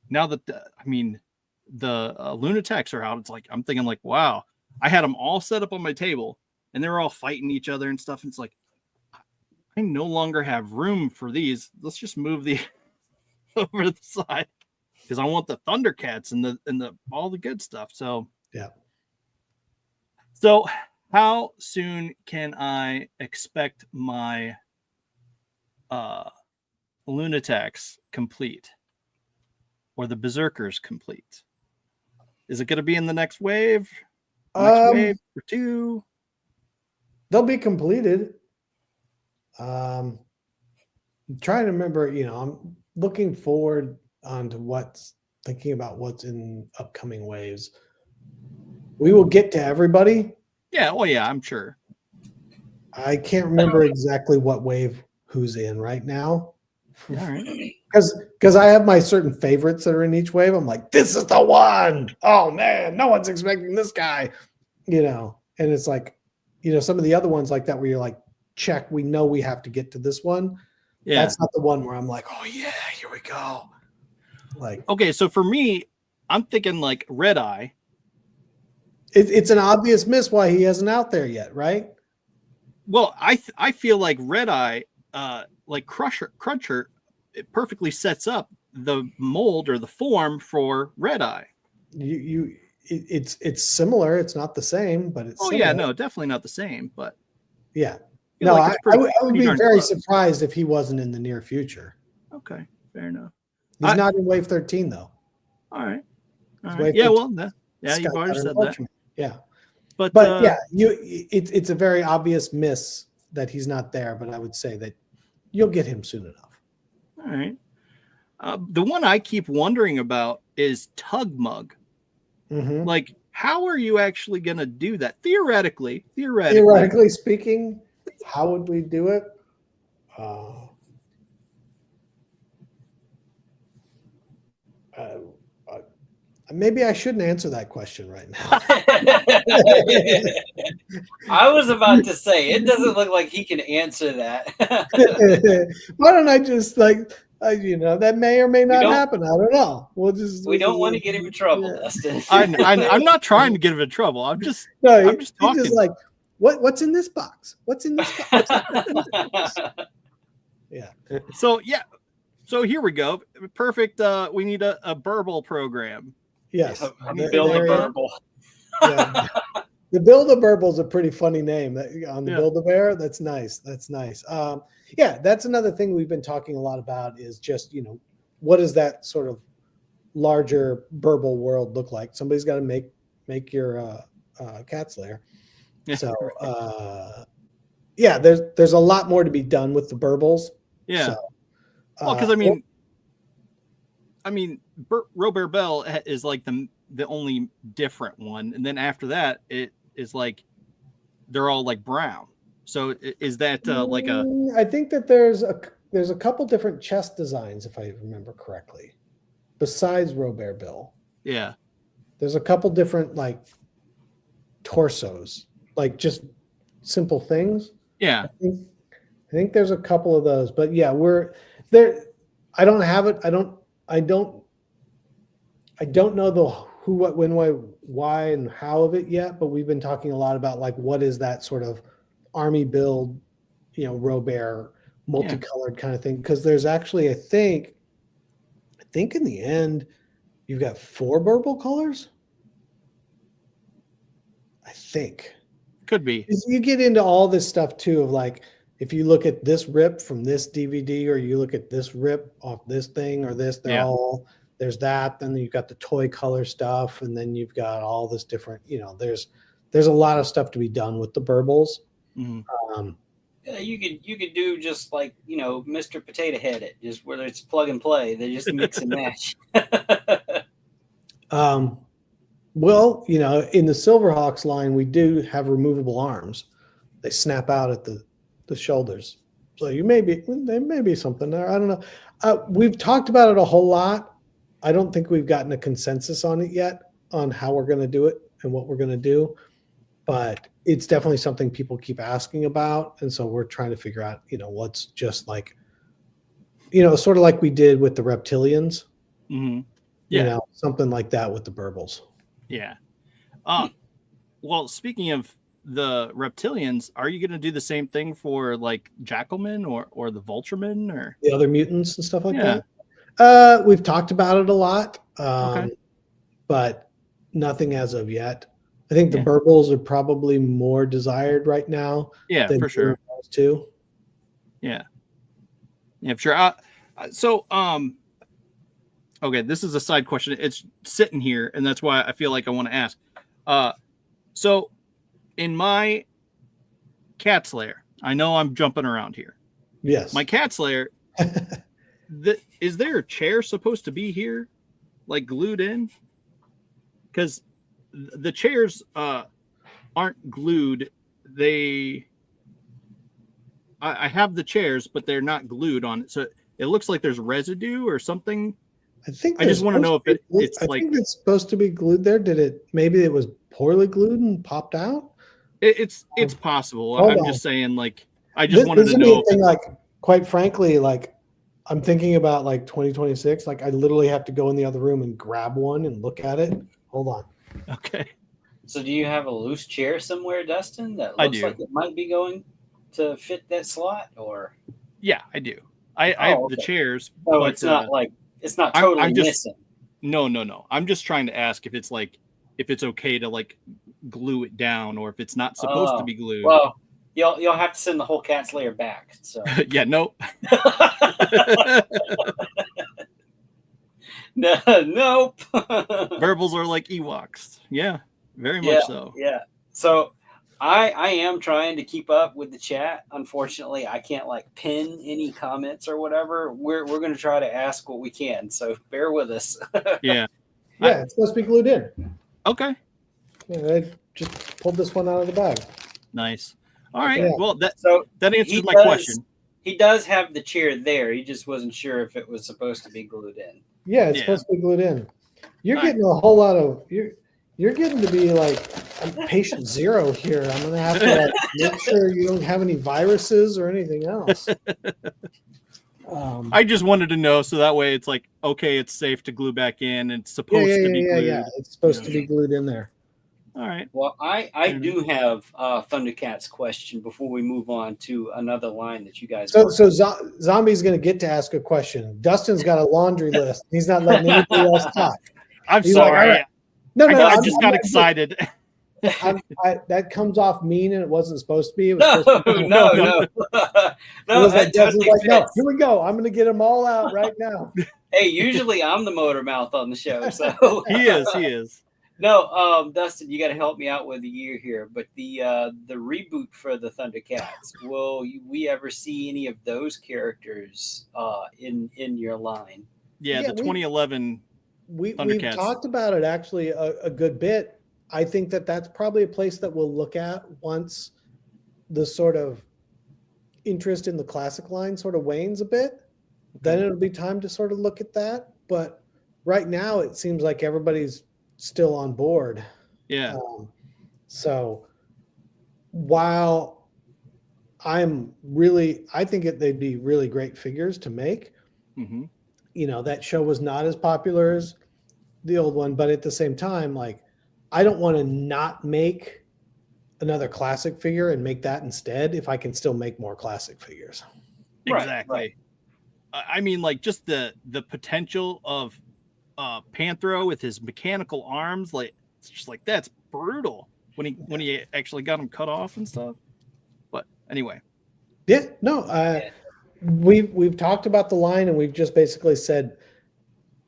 I mean the lunatics are out, it's like I'm thinking like, wow, I had them all set up on my table and they were all fighting each other and stuff. And it's like, I no longer have room for these. Let's just move the over the side because I want the Thundercats and the all the good stuff. So yeah. So how soon can I expect my lunatics complete or the berserkers complete? Is it going to be in the next wave? Next wave or 2? They'll be completed. I'm trying to remember, I'm looking forward onto thinking about what's in upcoming waves. We will get to everybody. Yeah, well, yeah, I'm sure. I can't remember exactly what wave who's in right now. All right. Because I have my certain favorites that are in each wave. I'm like, this is the one. Oh man, no one's expecting this guy. And it's like, some of the other ones like that where you're like, check, we know we have to get to this one. Yeah. That's not the one where I'm like, oh yeah, here we go. Like, okay, so for me, I'm thinking like Red Eye. It's an obvious miss why he isn't out there yet, right? Well, I feel like Red Eye, like Cruncher, it perfectly sets up the mold or the form for Red Eye. It's similar. It's not the same, but it's. Oh similar. Yeah, no, definitely not the same, but yeah. No, like I would be very surprised if he wasn't in the near future. Okay, fair enough. He's not in Wave 13 though. All right. Yeah, well, you've already said that. Yeah, but yeah, it's a very obvious miss that he's not there. But I would say that you'll get him soon enough. All right. The one I keep wondering about is Tugmug. Mm-hmm. Like, how are you actually going to do that? Theoretically speaking, how would we do it? Maybe I shouldn't answer that question right now. I was about to say, it doesn't look like he can answer that. Why don't I just that may or may not happen. I don't know. We don't want to get him in trouble, Dustin. I'm not trying to get him in trouble. I'm just talking. Just like, what's in this box? What's in this box? Yeah. So here we go. Perfect. We need a burble program. Yes. Build a burble. Yeah. The Build-A-Burble is a pretty funny name on the Build-A-Bear. That's nice. Yeah, that's another thing we've been talking a lot about is just, what does that sort of larger burble world look like? Somebody's got to make your cat's lair. So, there's a lot more to be done with the burbles. Yeah. So, well, because I mean, I mean, Robert Bell is like the only different one, and then after that, it is like they're all like brown. So is that like a? I think that there's a couple different chest designs, if I remember correctly, besides Robert Bell. Yeah. There's a couple different like torsos, like just simple things. Yeah. I think there's a couple of those, but yeah, we're there. I don't have it. I don't know the who, what, when, why, and how of it yet. But we've been talking a lot about like what is that sort of army build, Robert multicolored kind of thing. Because there's actually, I think in the end, you've got 4 burble colors. I think could be. You get into all this stuff too of like, if you look at this rip from this DVD, or you look at this rip off this thing or this, they're all, there's that. Then you've got the toy color stuff, and then you've got all this different, there's a lot of stuff to be done with the burbles. Mm-hmm. Yeah, you could do just like Mr. Potato Head it, just whether it's plug and play, they just mix and match. Well, in the Silverhawks line, we do have removable arms. They snap out at the shoulders. So there may be something there. I don't know. We've talked about it a whole lot. I don't think we've gotten a consensus on it yet, on how we're going to do it and what we're going to do. But it's definitely something people keep asking about. And so we're trying to figure out, what's just like, sort of like we did with the reptilians. Mm-hmm. Yeah. Something like that with the burbles. Yeah. Well, speaking of the reptilians, are you going to do the same thing for like Jackalmen or the Vulturemen or the other mutants and stuff like that? We've talked about it a lot, but nothing as of yet. I think the burbles are probably more desired right now. Yeah, for sure. Too. Yeah. Yeah, for sure. So, okay, this is a side question. It's sitting here, and that's why I feel like I want to ask. So, in my cat's lair, I know I'm jumping around here. Yes. My cat's lair, is there a chair supposed to be here, like glued in? Because the chairs aren't glued. I have the chairs, but they're not glued on it. So it looks like there's residue or something. I think I just want to know if it's I like think it's supposed to be glued there. Maybe it was poorly glued and popped out? It's possible. I'm just saying, like, I just wanted to know. know. Thing, like, quite frankly, like, I'm thinking about like 2026. Like, I literally have to go in the other room and grab one and look at it. Hold on. Okay. So, do you have a loose chair somewhere, Dustin, that looks like it might be going to fit that slot? Or yeah, I do. I have the chairs. Oh, but, it's not like it's not totally I'm just, missing. No. I'm just trying to ask if it's okay to like glue it down, or if it's not supposed to be glued. Well, you'll have to send the whole cat's lair back. So yeah, no. No, nope. Burbles are like Ewoks. Yeah, very much so. Yeah. So I am trying to keep up with the chat. Unfortunately, I can't like pin any comments or whatever. We're going to try to ask what we can. So bear with us. Yeah. Yeah, it's supposed to be glued in. Okay. Yeah, I just pulled this one out of the bag. Nice. All right. Yeah. Well, that answers my question. He does have the chair there. He just wasn't sure if it was supposed to be glued in. Yeah, it's supposed to be glued in. You're getting a whole lot of you're getting to be like patient zero here. I'm gonna have to like, make sure you don't have any viruses or anything else. I just wanted to know, so that way it's like, okay, it's safe to glue back in. It's supposed to be glued. Yeah, it's supposed to be glued in there. All right. Well, I do have Thundercat's question before we move on to another line that you guys. So Zombie's going to get to ask a question. Dustin's got a laundry list. He's not letting anybody else talk. He's sorry. Like, no, I just got excited. That comes off mean, and it wasn't supposed to be. It was No. Dustin's like, no, here we go. I'm going to get them all out right now. Hey, usually I'm the motor mouth on the show, so he is. No, Dustin, you got to help me out with the year here. But the reboot for the Thundercats, will we ever see any of those characters in your line? the 2011 we've Thundercats. talked about it actually a good bit. I think that's probably a place that we'll look at once the sort of interest in the classic line sort of wanes a bit. Then it'll be time to sort of look at that. But right now, it seems like everybody's still on board. Yeah. So while I think they'd be really great figures to make. Mm-hmm. You know, that show was not as popular as the old one, but at the same time, like, I don't want to not make another classic figure and make that instead if I can still make more classic figures. Exactly. Right. I mean, like, just the potential of Panthro with his mechanical arms, like, it's just like, that's brutal when he actually got him cut off and stuff. But anyway. Yeah, no, we've talked about the line, and we've just basically said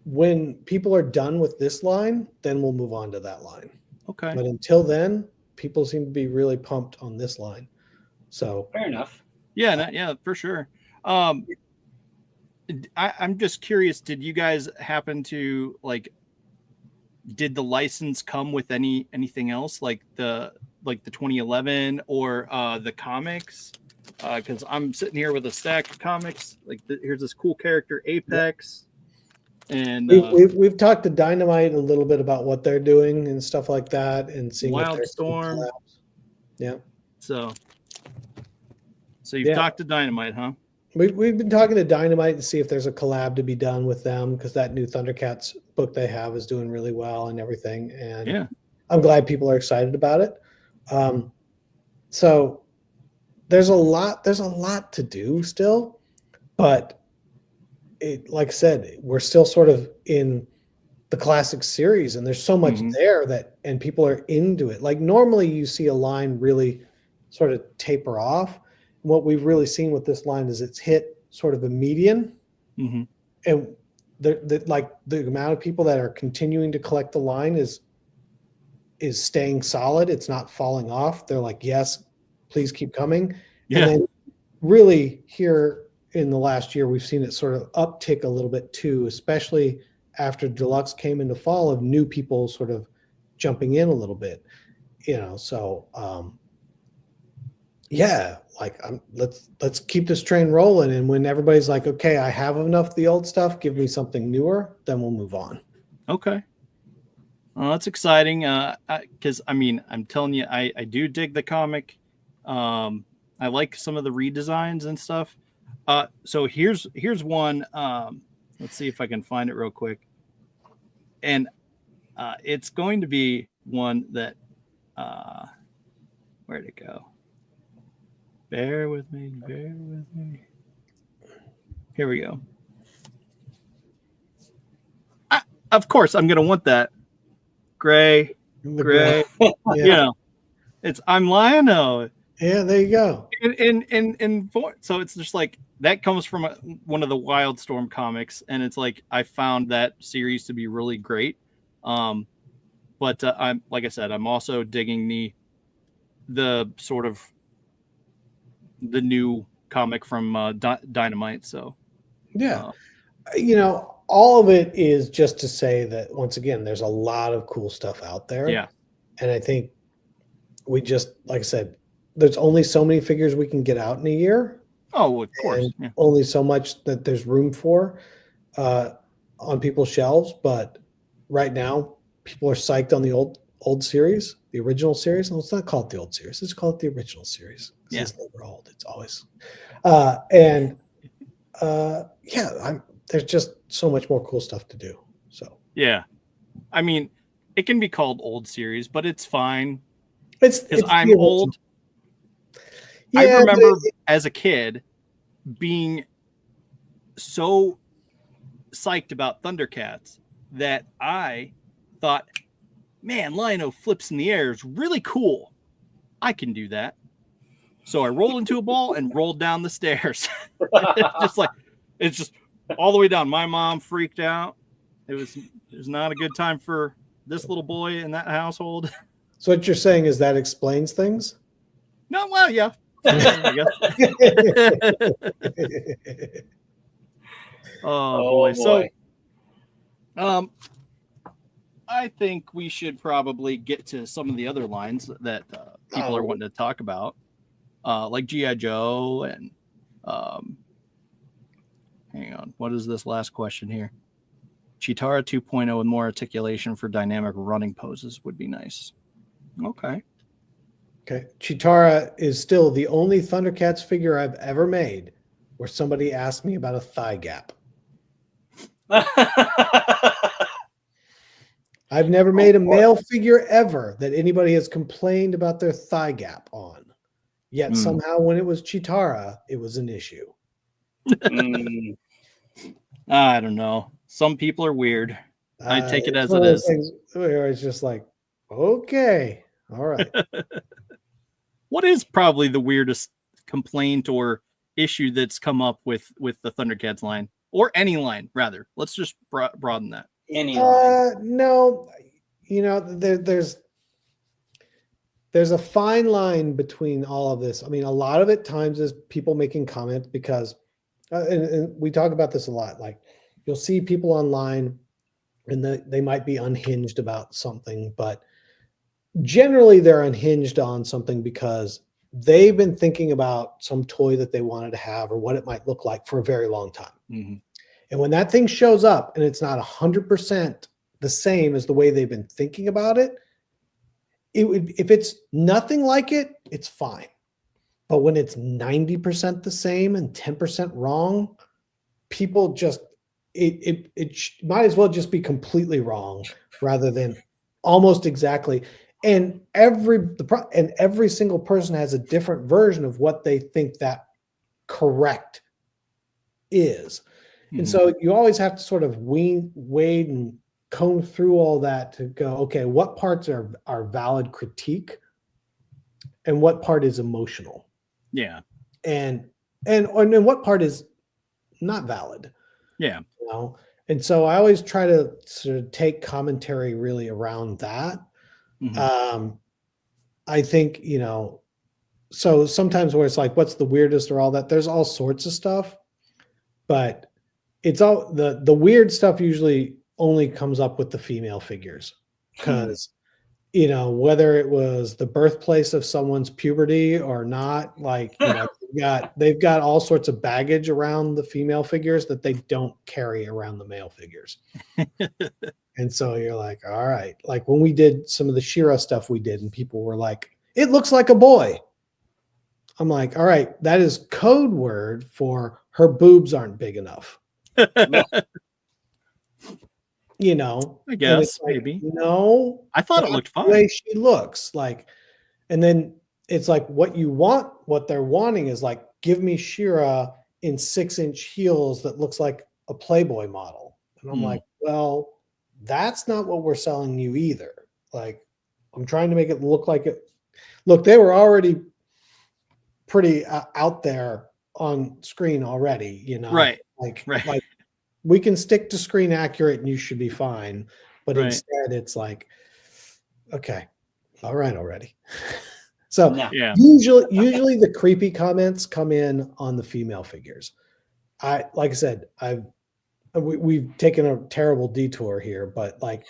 when people are done with this line, then we'll move on to that line. Okay. But until then, people seem to be really pumped on this line. So fair enough. Yeah, for sure. I'm just curious, did you guys happen to, like, did the license come with anything else, like the 2011 or the comics? Because I'm sitting here with a stack of comics. Like, here's this cool character, Apex, and we've talked to Dynamite a little bit about what they're doing and stuff like that, and seeing Wildstorm. Yeah. So you've talked to Dynamite, huh? We've been talking to Dynamite to see if there's a collab to be done with them, because that new Thundercats book they have is doing really well and everything. And I'm glad people are excited about it. So there's a lot to do still, but like I said, we're still sort of in the classic series, and there's so much there and people are into it. Like, normally you see a line really sort of taper off. What we've really seen with this line is it's hit sort of a median, and the amount of people that are continuing to collect the line is staying solid. It's not falling off. They're like, yes, please keep coming. Yeah. And then really here in the last year, we've seen it sort of uptick a little bit too, especially after Deluxe came into fall, of new people sort of jumping in a little bit, you know. So let's keep this train rolling, and when everybody's like, okay, I have enough of the old stuff, give me something newer, then we'll move on. Okay. Well, that's exciting, because I mean, I'm telling you, I do dig the comic. I like some of the redesigns and stuff. So here's one. Let's see if I can find it real quick. And it's going to be one that where'd it go? Bear with me. Here we go. Of course, I'm going to want that gray. Yeah. You know, I'm Lion-O. Yeah, there you go. So it's just like, that comes from one of the Wildstorm comics, and it's like, I found that series to be really great. But I'm, like I said, I'm also digging the sort of the new comic from Dynamite. So yeah, you know, all of it is just to say that, once again, there's a lot of cool stuff out there. Yeah, and I think we just, like I said, there's only so many figures we can get out in a year. Oh, of course. Yeah. Only so much that there's room for on people's shelves. But right now, people are psyched on the old series, the original series. No, let's not call it the old series. Let's call it the original series. Yeah. It's never old. It's always. There's just so much more cool stuff to do. So yeah, I mean, it can be called old series, but it's fine. It's I'm old. Yeah, I remember as a kid being so psyched about Thundercats that I thought, man, Lion-O flips in the air is really cool. I can do that. So I rolled into a ball and rolled down the stairs. It's just all the way down. My mom freaked out. It was not a good time for this little boy in that household. So what you're saying is that explains things? No, well, yeah. I guess. Oh boy. So I think we should probably get to some of the other lines that people are wanting to talk about, like G.I. Joe and hang on. What is this last question here? Chitara 2.0 with more articulation for dynamic running poses would be nice. Okay. Okay. Chitara is still the only Thundercats figure I've ever made where somebody asked me about a thigh gap. I've never made a male figure ever that anybody has complained about their thigh gap on. Yet somehow when it was Chitara, it was an issue. I don't know. Some people are weird. I take it as it is. Where it's just like, okay, all right. What is probably the weirdest complaint or issue that's come up with the Thundercats line, or any line rather? Let's just broaden that. Any line. No, you know, there's a fine line between all of this. I mean, a lot of it times is people making comments because, and we talk about this a lot. Like, you'll see people online, and they might be unhinged about something, but generally they're unhinged on something because they've been thinking about some toy that they wanted to have or what it might look like for a very long time. Mm-hmm. And when that thing shows up and it's not 100% the same as the way they've been thinking about it, if it's nothing like it, it's fine. But when it's 90% the same and 10% wrong, people just, it might as well just be completely wrong rather than almost exactly. And every single person has a different version of what they think that correct is. Mm-hmm. And so you always have to sort of wade and comb through all that to go, okay, what parts are valid critique and what part is emotional? Yeah. And what part is not valid? Yeah. You know? And so I always try to sort of take commentary really around that. Mm-hmm. I think, you know, so sometimes where it's like, what's the weirdest or all that, there's all sorts of stuff, but it's all the weird stuff usually only comes up with the female figures because, you know, whether it was the birthplace of someone's puberty or not, like, you know, they've got all sorts of baggage around the female figures that they don't carry around the male figures. And so you're like, all right, like when we did some of the She-Ra stuff we did and people were like, it looks like a boy. I'm like, all right, that is code word for her boobs aren't big enough. You know, I guess like, maybe. No, I thought it looked fine. The way she looks like, and then it's like what they're wanting is like, give me She-Ra in 6-inch heels that looks like a Playboy model. And I'm like, well, that's not what we're selling you either. Like, I'm trying to make it look like it. Look, they were already pretty out there on screen already, you know, right? Like we can stick to screen accurate and you should be fine. But instead it's like, okay, all right already. So usually the creepy comments come in on the female figures. Like I said, we've taken a terrible detour here, but like,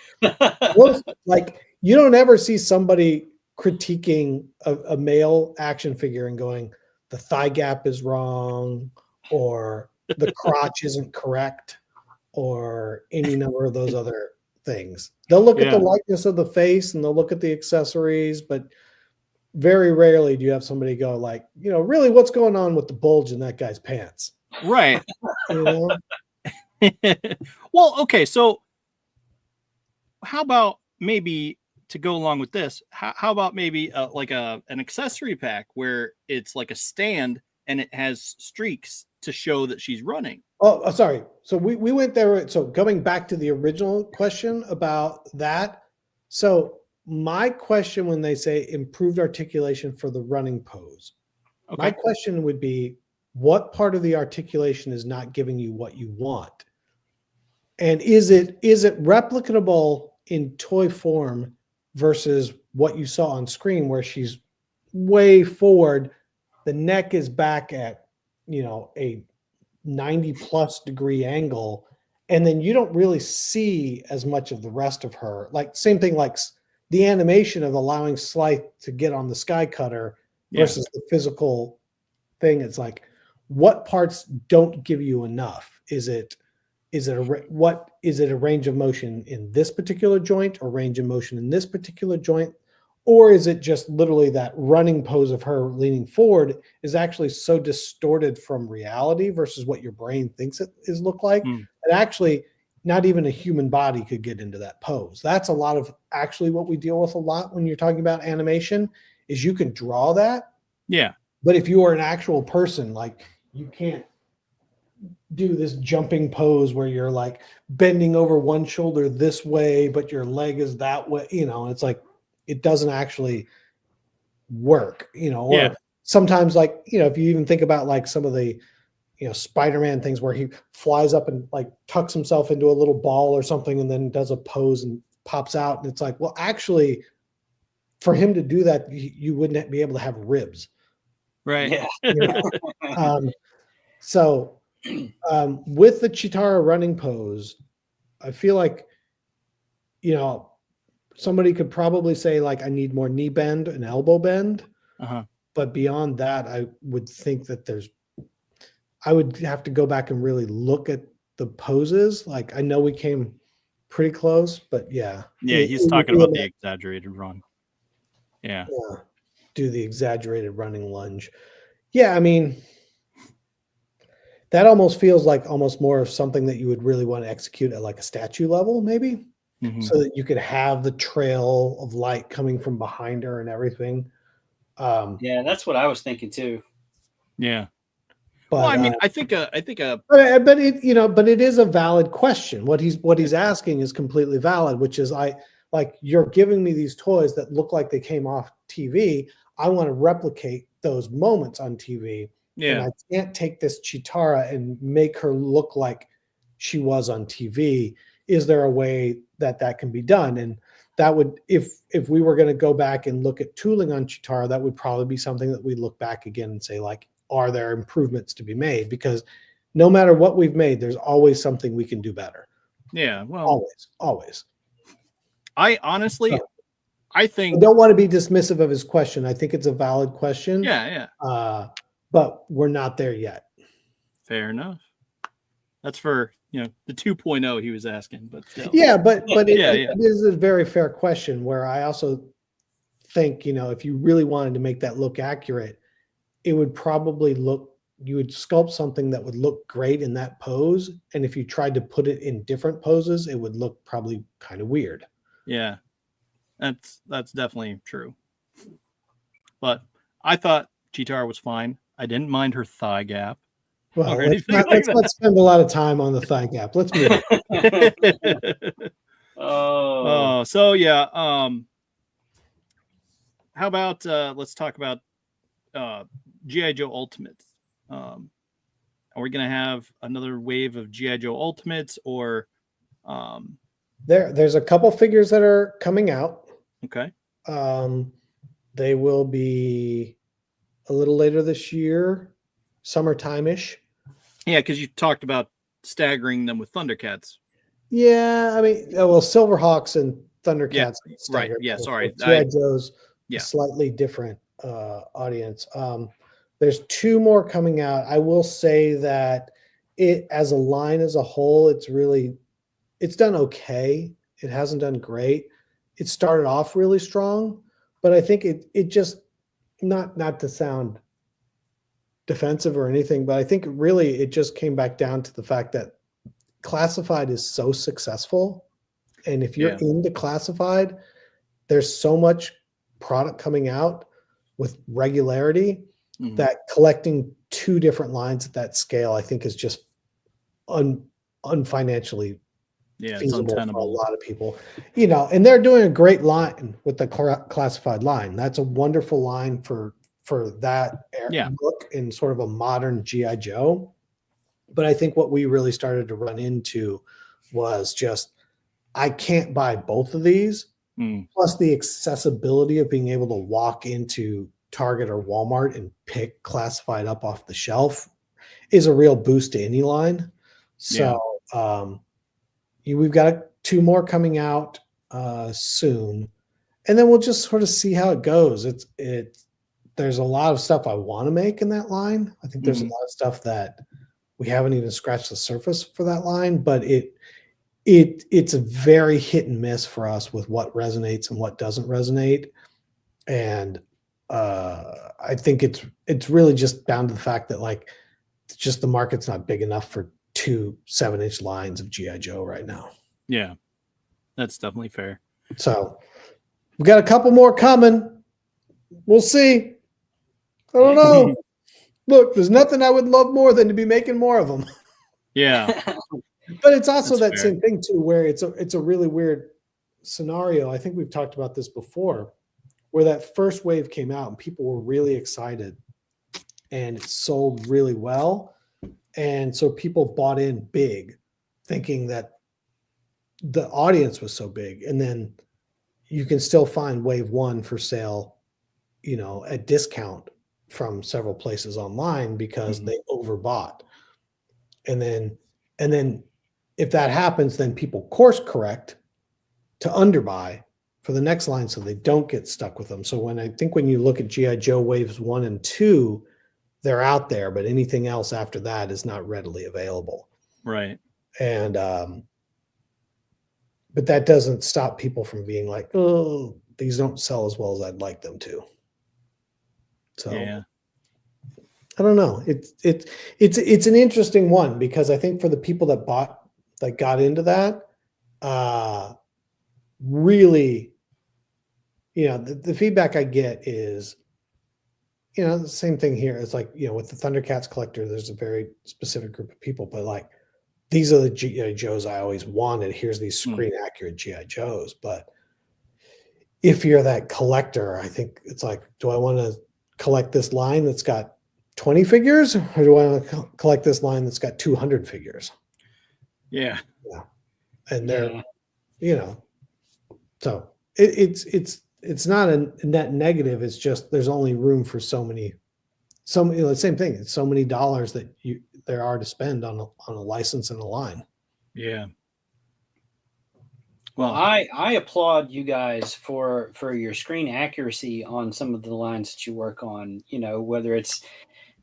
like you don't ever see somebody critiquing a male action figure and going, the thigh gap is wrong, or the crotch isn't correct, or any number of those other things. They'll look at the likeness of the face and they'll look at the accessories, but very rarely do you have somebody go like, you know, really what's going on with the bulge in that guy's pants? Right. You know? Well, okay, so how about maybe to go along with this, how about maybe like an accessory pack where it's like a stand and it has streaks to show that she's running? Oh, sorry. So we went there. So going back to the original question about that. So my question when they say improved articulation for the running pose, my question would be, what part of the articulation is not giving you what you want? And is it replicable in toy form versus what you saw on screen where she's way forward, the neck is back at, you know, a 90+ degree angle, and then you don't really see as much of the rest of her. Like same thing, like the animation of allowing Slythe to get on the Sky Cutter versus the physical thing. It's like, what parts don't give you enough? Is it a range of motion in this particular joint, or range of motion in this particular joint? Or is it just literally that running pose of her leaning forward is actually so distorted from reality versus what your brain thinks it is look like? That actually not even a human body could get into that pose. That's a lot of actually what we deal with a lot when you're talking about animation, is you can draw that. Yeah. But if you are an actual person, like, you can't do this jumping pose where you're like bending over one shoulder this way, but your leg is that way, it's like, it doesn't actually work, or sometimes, like, if you even think about like some of the, Spider-Man things where he flies up and like tucks himself into a little ball or something and then does a pose and pops out. And it's like, well, actually for him to do that, you wouldn't be able to have ribs. Right. Yeah. So with the Chitara running pose, I feel like, somebody could probably say like, I need more knee bend and elbow bend. But beyond that, I would think that I would have to go back and really look at the poses. Like, I know we came pretty close, but yeah. Yeah, he's talking about the exaggerated run. Yeah. Do the exaggerated running lunge. Yeah, I mean, that almost feels like almost more of something that you would really want to execute at like a statue level, maybe. So that you could have the trail of light coming from behind her and everything. Yeah, that's what I was thinking too. Yeah. But well, I mean, but it is a valid question. What he's asking is completely valid, which is, you're giving me these toys that look like they came off TV. I want to replicate those moments on TV. Yeah. And I can't take this Chitara and make her look like she was on TV. Is there a way that can be done? And that would, if we were going to go back and look at tooling on Chitara, that would probably be something that we look back again and say, like, are there improvements to be made? Because no matter what we've made, there's always something we can do better. Yeah. Well, always. I honestly, I think, I don't want to be dismissive of his question. I think it's a valid question. Yeah. But we're not there yet. Fair enough. That's for, the 2.0 he was asking, but still. Yeah, but it is a very fair question, where I also think, if you really wanted to make that look accurate, it would probably you would sculpt something that would look great in that pose. And if you tried to put it in different poses, it would look probably kind of weird. Yeah, that's definitely true. But I thought Chitara was fine. I didn't mind her thigh gap. Well, let's not spend a lot of time on the thigh gap. Let's move on. So yeah. How about let's talk about G.I. Joe Ultimates. Are we going to have another wave of G.I. Joe Ultimates, or there's a couple figures that are coming out. Okay. They will be a little later this year, summertime-ish. Yeah, because you talked about staggering them with Thundercats. Yeah, I mean, well, Silverhawks and Thundercats. Yeah, right. Yeah, sorry. G.I. Joe's slightly different audience. There's two more coming out. I will say that it, as a line as a whole, it's done okay. It hasn't done great. It started off really strong, but I think it just, not to sound defensive or anything, but I think really it just came back down to the fact that Classified is so successful. And if you're into Classified, there's so much product coming out with regularity that collecting two different lines at that scale, I think, is just unfinancially feasible for a lot of people. And they're doing a great line with the Classified line. That's a wonderful line for that look in sort of a modern G.I. Joe. But I think what we really started to run into was just, I can't buy both of these. Plus the accessibility of being able to walk into Target or Walmart and pick Classified up off the shelf is a real boost to any line. So we've got 2 more coming out soon, and then we'll just sort of see how it goes. There's a lot of stuff I want to make in that line. I think there's a lot of stuff that we haven't even scratched the surface for that line, but it's a very hit and miss for us with what resonates and what doesn't resonate. And I think it's really just down to the fact that like it's just the market's not big enough for 2 7-inch lines of GI Joe right now. Yeah, that's definitely fair. So we got a couple more coming. We'll see. I don't know. Look, there's nothing I would love more than to be making more of them. Yeah. But it's also That's that same thing too, where it's a really weird scenario. I think we've talked about this before, where that first wave came out and people were really excited and it sold really well. And so people bought in big, thinking that the audience was so big. And then you can still find wave 1 for sale, at discount from several places online because they overbought. And then if that happens, then people course correct to underbuy for the next line so they don't get stuck with them. So when you look at GI Joe waves 1 and 2, they're out there, but anything else after that is not readily available. Right. And but that doesn't stop people from being like, oh, these don't sell as well as I'd like them to. So yeah. I don't know. It's an interesting one because I think for the people that got into that, really, the feedback I get is, the same thing here. It's like, with the Thundercats collector, there's a very specific group of people, but like, these are the GI Joes I always wanted. Here's these screen accurate GI Joes. But if you're that collector, I think it's like, do I want to collect this line that's got 20 figures, or do I want to collect this line that's got 200 figures? Yeah. And they're, so it's not a net negative. It's just, there's only room for so many, the same thing. It's so many dollars that there are to spend on a license and a line. Yeah. Well, I applaud you guys for your screen accuracy on some of the lines that you work on, whether it's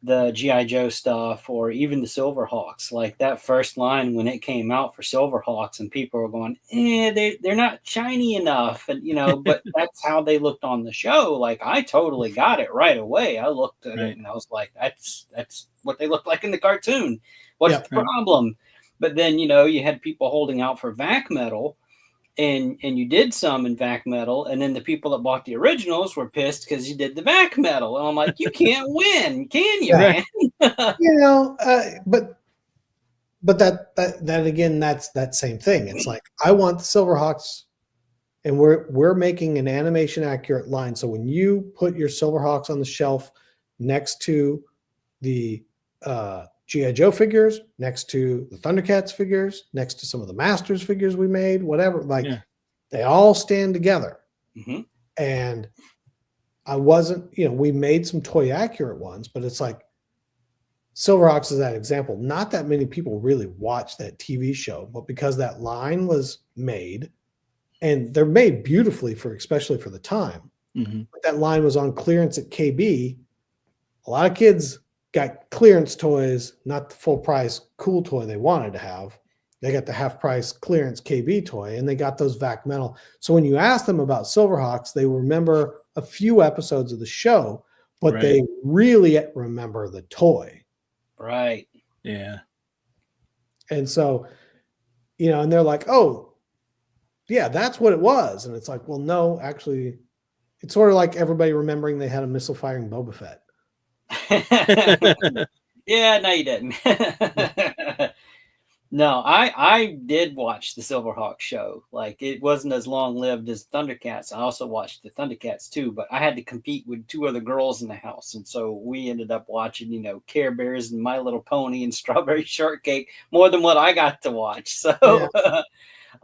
the G.I. Joe stuff or even the Silverhawks. Like that first line when it came out for Silverhawks and people were going, they're not shiny enough. And, but that's how they looked on the show. Like I totally got it right away. I looked at it and I was like, that's what they look like in the cartoon. What's the problem? But then, you had people holding out for vac metal. And you did some in vac metal, and then the people that bought the originals were pissed because you did the vac metal. And I'm like, you can't win, can you, man? But that again, that's that same thing. It's like I want the Silverhawks, and we're making an animation accurate line. So when you put your Silverhawks on the shelf next to the G.I. Joe figures, next to the Thundercats figures, next to some of the Masters figures we made, whatever, they all stand together. And I wasn't, we made some toy accurate ones, but it's like Silverhawks is that example. Not that many people really watch that TV show, but because that line was made, and they're made beautifully especially for the time, but that line was on clearance at KB. A lot of kids got clearance toys, not the full price cool toy they wanted to have. They got the half price clearance KB toy, and they got those vac metal. So when you ask them about Silverhawks, they remember a few episodes of the show, but they really remember the toy. Right. Yeah. And so, and they're like, oh, yeah, that's what it was. And it's like, well, no, actually, it's sort of like everybody remembering they had a missile firing Boba Fett. Yeah, no, you didn't. No, I did watch the Silverhawk show. Like it wasn't as long lived as Thundercats. I also watched the Thundercats too, but I had to compete with 2 other girls in the house, and so we ended up watching, Care Bears and My Little Pony and Strawberry Shortcake more than what I got to watch. So,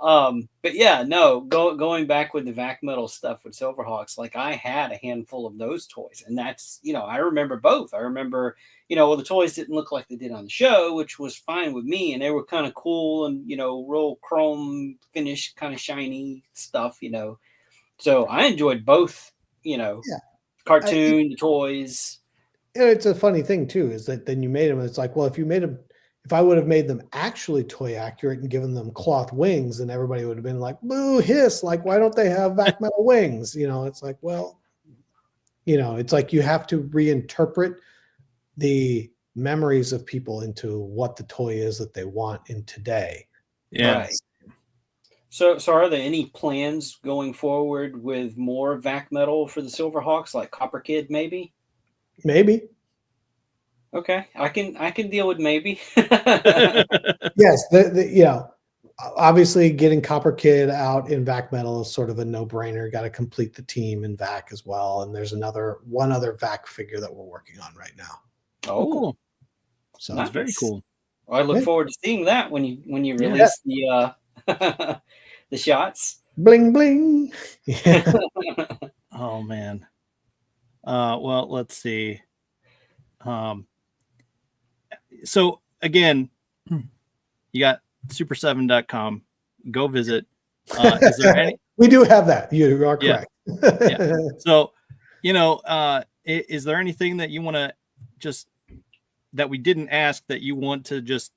But yeah, no, going back with the vac metal stuff with Silverhawks, like I had a handful of those toys, and that's, I remember both. I remember, well, the toys didn't look like they did on the show, which was fine with me, and they were kind of cool and real chrome finish, kind of shiny stuff, So I enjoyed both, Yeah. cartoon, the toys. It's a funny thing too, is that then you made them. It's like, well, if I would have made them actually toy accurate and given them cloth wings, then everybody would have been like, boo, hiss, like, why don't they have vac metal wings? It's like, well, it's like you have to reinterpret the memories of people into what the toy is that they want in today. Yeah. Right. So are there any plans going forward with more vac metal for the Silverhawks, like Copper Kid, maybe? Maybe. Okay, I can deal with maybe. Yes, obviously getting Copper Kid out in vac metal is sort of a no-brainer. Got to complete the team in vac as well, and there's one other vac figure that we're working on right now. Oh, cool! So nice. That's very cool. Well, I look forward to seeing that when you release the the shots. Bling bling. Yeah. Oh man. Well, let's see. So again, you got super7.com. Go visit. Is there any? We do have that. You are correct. Yeah. So, is there anything that you want to that we didn't ask that you want to just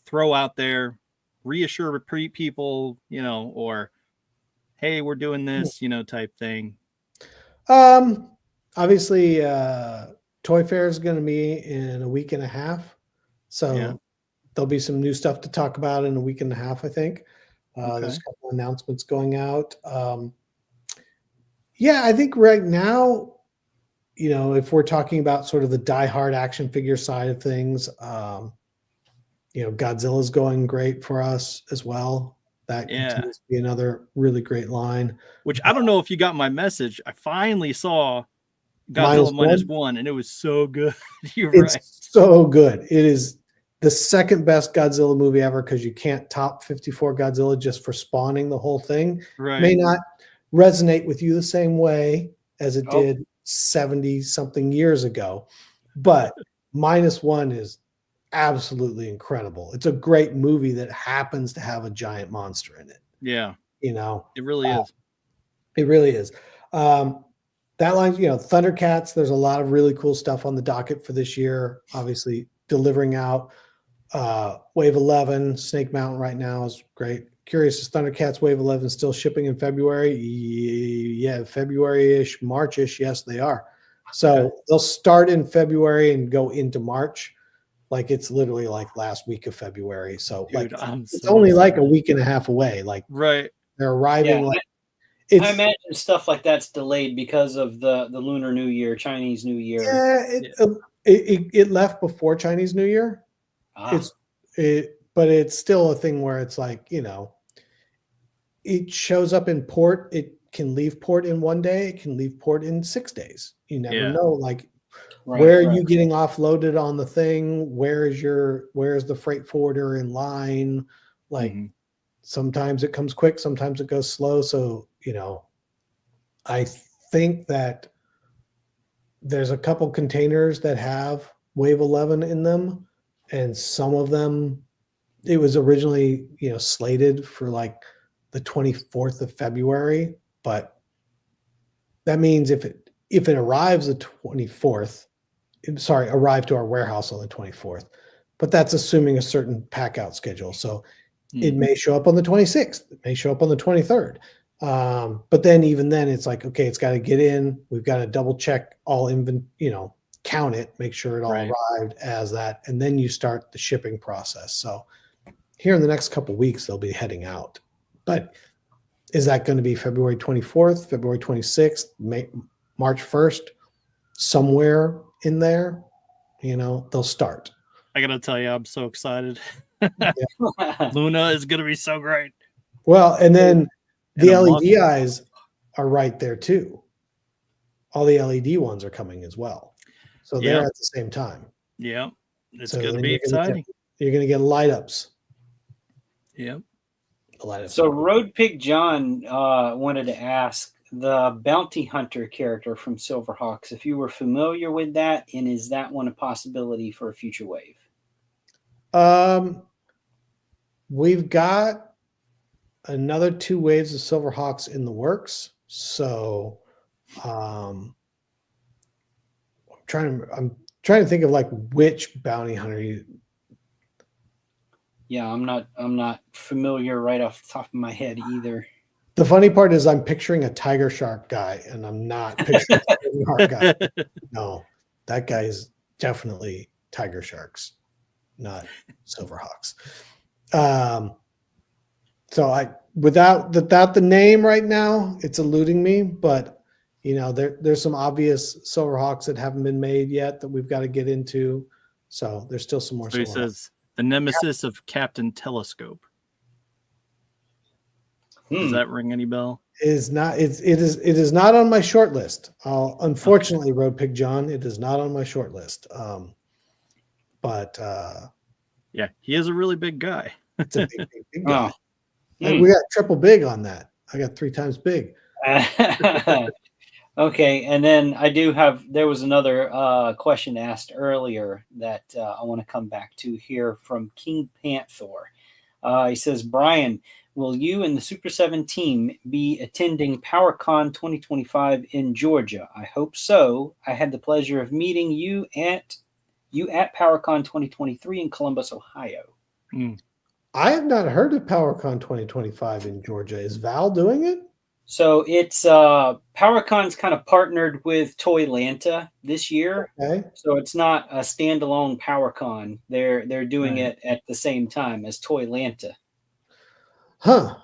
throw out there, reassure people, or hey, we're doing this, type thing? Obviously, Toy Fair is going to be in a week and a half. So there'll be some new stuff to talk about in a week and a half, I think. There's a couple announcements going out. I think right now, if we're talking about sort of the diehard action figure side of things, Godzilla's going great for us as well. That continues to be another really great line. Which I don't know if you got my message. I finally saw Godzilla -1, and it was so good. You're right. It's so good. It is the second best Godzilla movie ever, because you can't top 54 Godzilla just for spawning the whole thing. Right. May not resonate with you the same way as it did 70 something years ago, but -1 is absolutely incredible. It's a great movie that happens to have a giant monster in it. Yeah. It really is. It really is. That line, Thundercats, there's a lot of really cool stuff on the docket for this year. Obviously, delivering out Wave 11, Snake Mountain right now is great. Curious, is Thundercats Wave 11 still shipping in February? Yeah, February-ish, March-ish. Yes, they are. So they'll start in February and go into March. Like, it's literally like last week of February. So Dude, it's only like a week and a half away. Like, right. They're arriving I imagine stuff like that's delayed because of the Lunar New Year, Chinese New Year. Yeah, it left before Chinese New Year. But it's still a thing where it's like, it shows up in port. It can leave port in 1 day. It can leave port in 6 days. You never know. Like, where are you getting offloaded on the thing? Where's the freight forwarder in line? Like, sometimes it comes quick, sometimes it goes slow. So, I think that there's a couple containers that have Wave 11 in them, and some of them, it was originally, slated for like the 24th of February, but that means if it arrives the 24th, arrive to our warehouse on the 24th, but that's assuming a certain pack out schedule. So it may show up on the 26th. It may show up on the 23rd. But then even then it's like, okay, it's got to get in. We've got to double check all count it, make sure it all arrived as that. And then you start the shipping process. So here in the next couple of weeks, they'll be heading out. But is that going to be February 24th, February 26th, March 1st, somewhere in there, they'll start. I got to tell you, I'm so excited. Luna is going to be so great. Well, and then the LED eyes are right there too. All the LED ones are coming as well. So they're at the same time. Yeah. It's going to be exciting. You're going to get light ups. Yep. So Road Pig John wanted to ask the bounty hunter character from Silverhawks if you were familiar with that, and is that one a possibility for a future wave? We've got another 2 waves of Silverhawks in the works. So I'm trying to think of like which bounty hunter Yeah, I'm not familiar right off the top of my head either. The funny part is I'm picturing a tiger shark guy, and I'm not picturing a shark guy. No, that guy is definitely tiger sharks, not Silverhawks. So without the name right now, it's eluding me. But there's some obvious Silverhawks that haven't been made yet that we've got to get into. So there's still some more. So he says the nemesis of Captain Telescope. Does that ring any bell? It is not on my short list. Unfortunately, Road Pig John, it is not on my short list. But yeah, he is a really big guy. It's a big guy. We got triple big on that. I got 3 times big. Okay, and then there was another question asked earlier that I want to come back to here from King Panther. He says, Brian, will you and the Super 7 team be attending PowerCon 2025 in Georgia? I hope so. I had the pleasure of meeting you at PowerCon 2023 in Columbus, Ohio. I have not heard of PowerCon 2025 in Georgia. Is Val doing it? So it's PowerCon's kind of partnered with Toylanta this year. Okay. So it's not a standalone PowerCon. They're doing it at the same time as Toylanta. Huh.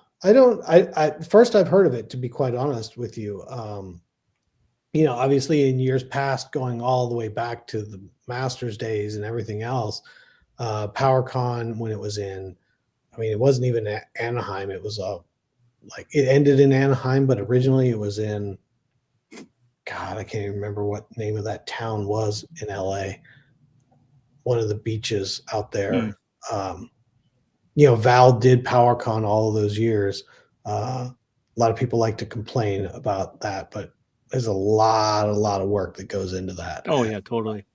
First I've heard of it, to be quite honest with you. Obviously in years past, going all the way back to the Masters days and everything else, PowerCon when it was it wasn't even Anaheim. It was it ended in Anaheim, but originally it was in, God, I can't even remember what name of that town was in LA. One of the beaches out there. Val did PowerCon all of those years. A lot of people like to complain about that, but there's a lot of work that goes into that. Oh yeah, totally.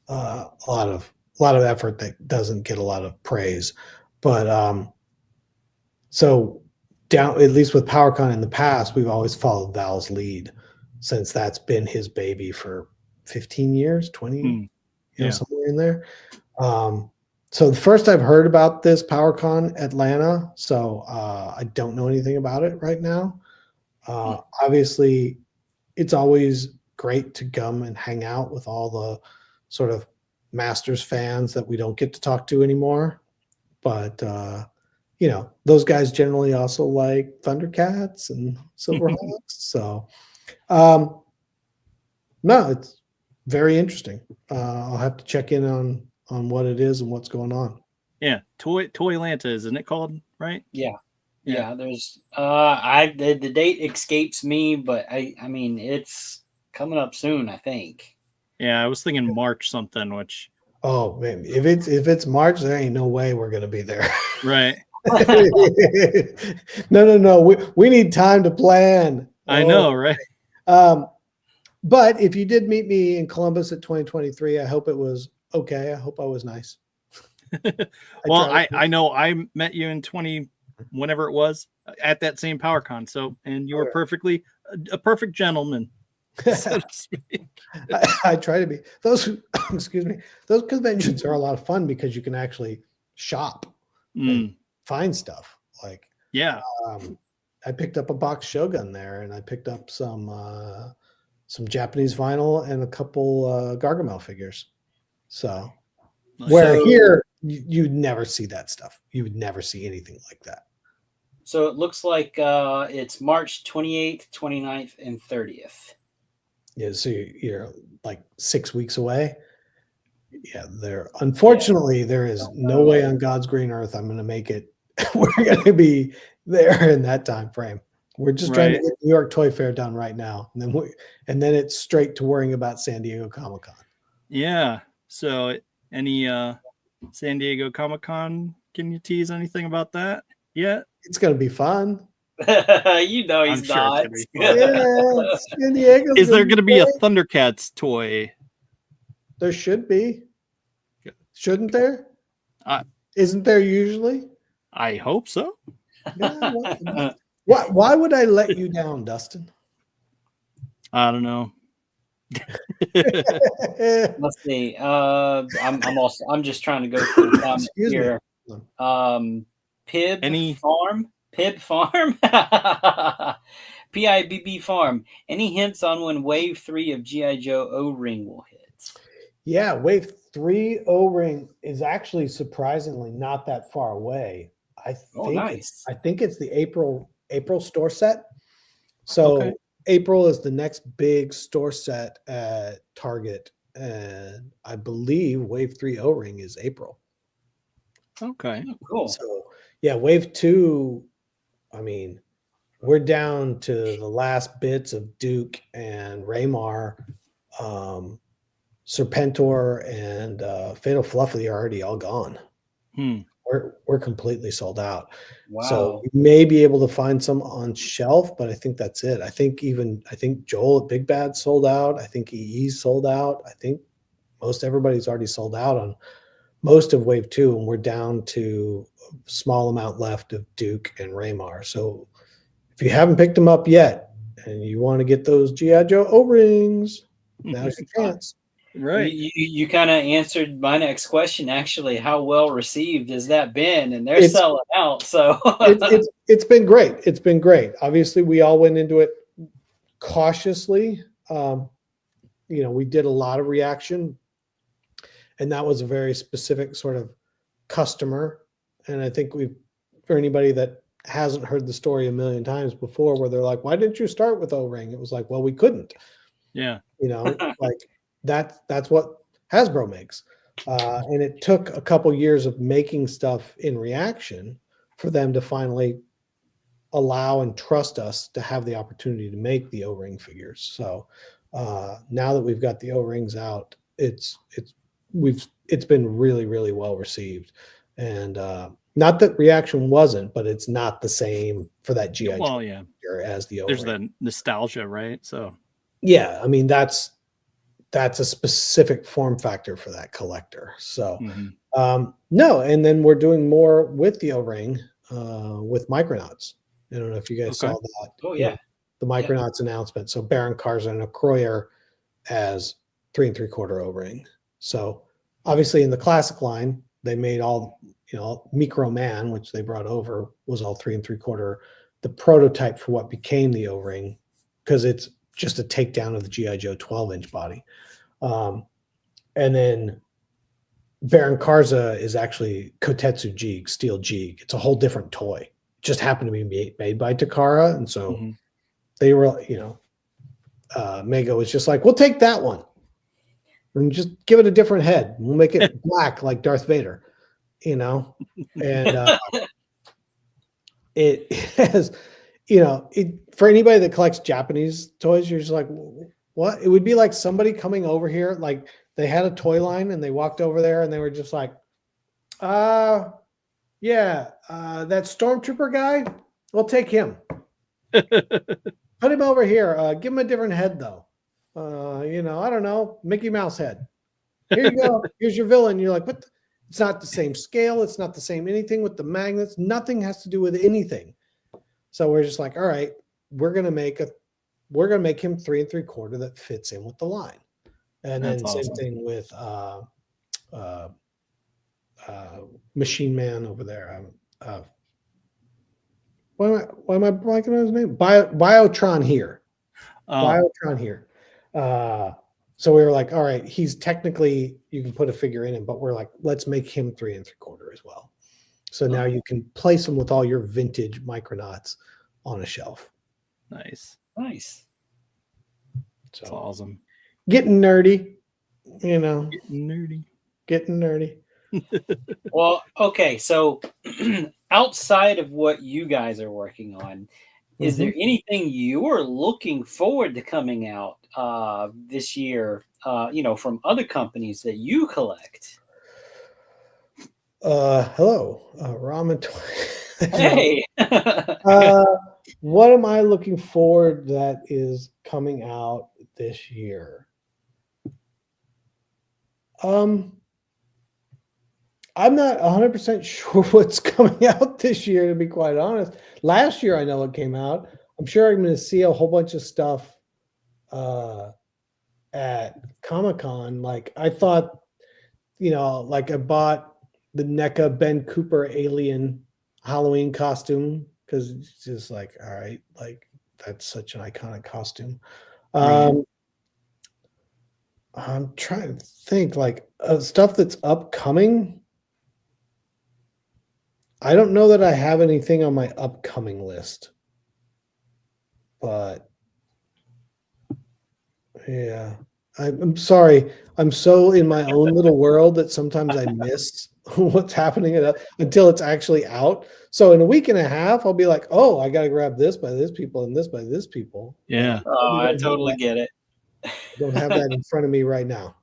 A lot of effort that doesn't get a lot of praise. But so down, at least with PowerCon in the past, we've always followed Val's lead since that's been his baby for 15 years, 20, somewhere in there. So the first I've heard about this PowerCon Atlanta, so I don't know anything about it right now. Obviously, it's always great to come and hang out with all the sort of Masters fans that we don't get to talk to anymore. But those guys generally also like Thundercats and Silverhawks. So, no, it's very interesting. I'll have to check in on what it is and what's going on. Yeah, Toylanta, isn't it called, right? Yeah. There's the date escapes me, but I mean it's coming up soon, I think. Yeah, I was thinking March something, which man, if it's March, there ain't no way we're gonna be there. Right. No. We need time to plan. I know, right? But if you did meet me in Columbus at 2023, I hope it was okay. I hope I was nice. Well, I know I met you in 20, whenever it was, at that same PowerCon. So, and you were a perfect gentleman, so to speak. I try to be. Those conventions are a lot of fun because you can actually shop and find stuff. Like, I picked up a box Shogun there, and I picked up some Japanese vinyl and a couple Gargamel figures. So, here you'd never see that stuff. You would never see anything like that. So it looks like it's March 28th, 29th, and 30th. Yeah, so you're like 6 weeks away. Yeah, unfortunately, there is no way on God's green earth I'm going to make it. We're going to be there in that time frame. We're just trying to get New York Toy Fair done right now, and then it's straight to worrying about San Diego Comic-Con. Yeah. So, any San Diego Comic-Con? Can you tease anything about that yet? It's gonna be fun. You know he's I'm sure not. it's gonna be fun. Yeah, San Diego's Is there be going to be a great. Thundercats toy? There should be. Good. Shouldn't there? Uh, Isn't there usually? I hope so. Yeah. Why would I let you down, Dustin? I don't know. Let's see. I'm just trying to go through the comments Excuse me. here. Pib Any- Farm? PIBB Farm. Any hints on when Wave 3 of G.I. Joe O-Ring will hit? Yeah, Wave 3 O-Ring is actually surprisingly not that far away. Nice. I think it's the April store set. So Okay. April is the next big store set at Target, and I believe Wave 3 O-Ring is April. Okay. Oh, cool. So yeah, Wave 2, I mean, we're down to the last bits of Duke and Raymar. Serpentor and Fatal Fluffy are already all gone. We're completely sold out. Wow. So you may be able to find some on shelf, but I think that's it. I think Joel at Big Bad sold out. I think EE's sold out. I think most everybody's already sold out on most of Wave 2, and we're down to a small amount left of Duke and Raymar. So if you haven't picked them up yet and you want to get those G.I. Joe O-Rings, now's your chance. Right. You kind of answered my next question. Actually, how well received has that been? And they're selling out. So it's been great. It's been great. Obviously, we all went into it cautiously. We did a lot of reaction, and that was a very specific sort of customer. And I think for anybody that hasn't heard the story a million times before, where they're like, "Why didn't you start with O-Ring?" It was like, well, we couldn't. Yeah. Like that's what Hasbro makes. And it took a couple years of making stuff in reaction for them to finally allow and trust us to have the opportunity to make the O-Ring figures. So now that we've got the O-Rings out, it's been really, really well received. And not that reaction wasn't, but it's not the same for that GI Well, yeah, as the O-Ring. There's the nostalgia, right? So yeah, I mean that's a specific form factor for that collector. So no, and then we're doing more with the O-Ring with Micronauts. I don't know if you guys saw that. Oh yeah, the Micronauts announcement. So Baron Karza and Croyer as 3 3/4 O-Ring. So obviously in the classic line, they made all Micro Man, which they brought over, was all 3 3/4. The prototype for what became the O-Ring, because it's just a takedown of the G.I. Joe 12-inch body. And then Baron Karza is actually Kotetsu Jeeg, Steel Jeeg. It's a whole different toy. It just happened to be made by Takara. And so they were, Mega was just like, we'll take that one and just give it a different head. We'll make it black like Darth Vader, and it has, for anybody that collects Japanese toys, you're just like, what? It would be like somebody coming over here, like they had a toy line and they walked over there and they were just like, that Stormtrooper guy, we'll take him. Put him over here. Give him a different head though. I don't know, Mickey Mouse head. Here you go. Here's your villain. You're like, what? It's not the same scale. It's not the same anything with the magnets. Nothing has to do with anything. So we're just like, all right, we're gonna make him 3 3/4 that fits in with the line. And That's then awesome. same thing with Machine Man over there. Why am I blanking on his name? Biotron here. Biotron here. So we were like, all right, he's technically, you can put a figure in him, but we're like, let's make him 3 3/4 as well. So now you can place them with all your vintage Micronauts on a shelf. Nice. So that's awesome. Getting nerdy, Getting nerdy. Well, okay. So outside of what you guys are working on, is there anything you are looking forward to coming out this year, from other companies that you collect? Hello, Ramen. Hey. What am I looking forward that is coming out this year? I'm not 100% sure what's coming out this year, to be quite honest. Last year, I know it came out. I'm sure I'm going to see a whole bunch of stuff at Comic-Con. Like, I thought, like I bought the NECA Ben Cooper alien Halloween costume because it's just like, all right, like that's such an iconic costume. Right. I'm trying to think like stuff that's upcoming. I don't know that I have anything on my upcoming list, but yeah, I'm sorry. I'm so in my own little world that sometimes I miss what's happening until it's actually out. So in a week and a half, I'll be like, oh, I got to grab this by this people and this by this people. Yeah. Oh, I totally get it. I don't have that in front of me right now.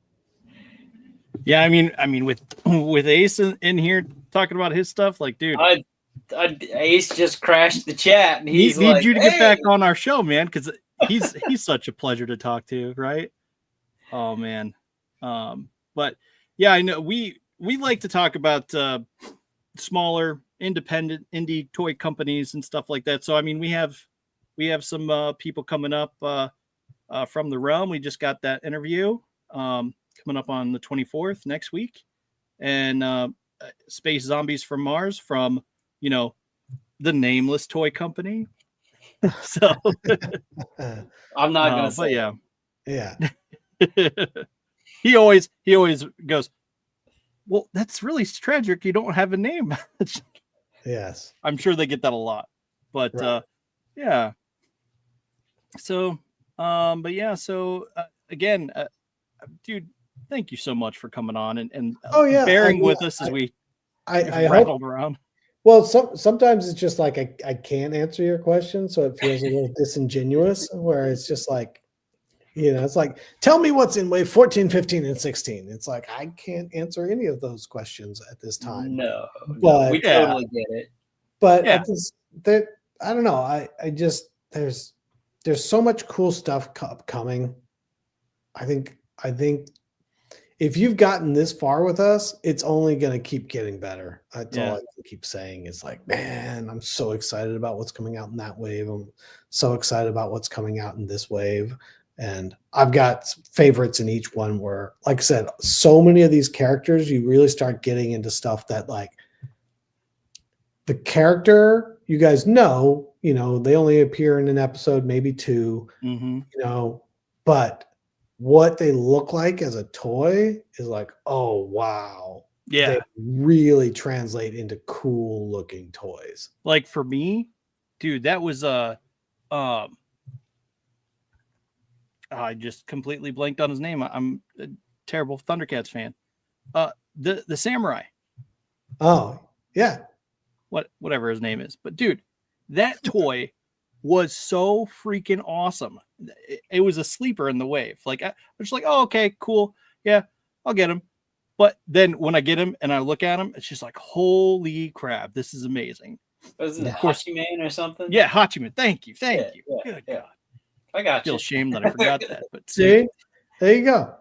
Yeah, I mean, with Ace in here talking about his stuff, like, dude, Ace just crashed the chat, and he's need like, you to hey! get back on our show, man, because he's such a pleasure to talk to, right? Oh man, but yeah, I know we like to talk about smaller, independent, indie toy companies and stuff like that. So I mean, we have some people coming up from the realm. We just got that interview coming up on the 24th next week, and Space Zombies from Mars from the nameless toy company. So I'm not gonna say. But yeah. he always goes, well, that's really tragic. You don't have a name. Yes. I'm sure they get that a lot, but right. Yeah. So, but yeah, so again, dude, thank you so much for coming on and bearing with us as we rattled around. Well, sometimes it's just like I can't answer your question, so it feels a little disingenuous. Where it's just like, it's like, tell me what's in wave 14, 15, and 16. It's like I can't answer any of those questions at this time. No, but we totally get it. But I don't know. I just there's so much cool stuff coming. I think if you've gotten this far with us, it's only going to keep getting better. That's all I can keep saying is like, man, I'm so excited about what's coming out in that wave. I'm so excited about what's coming out in this wave. And I've got favorites in each one where, like I said, so many of these characters, you really start getting into stuff that like the character, you guys know, they only appear in an episode, maybe two, but what they look like as a toy is like, oh, wow. Yeah. They really translate into cool looking toys. Like for me, dude, that was I just completely blanked on his name. I'm a terrible Thundercats fan. The samurai. Oh, yeah. Whatever his name is. But dude, that toy was so freaking awesome. It was a sleeper in the wave. Like I was just like, oh, okay, cool. Yeah, I'll get him. But then when I get him and I look at him, it's just like, holy crap, this is amazing. Wasn't it Hachiman or something? Yeah, Hachiman. Thank you. Good God. I got I feel you. ashamed that I forgot that. But see, there you go.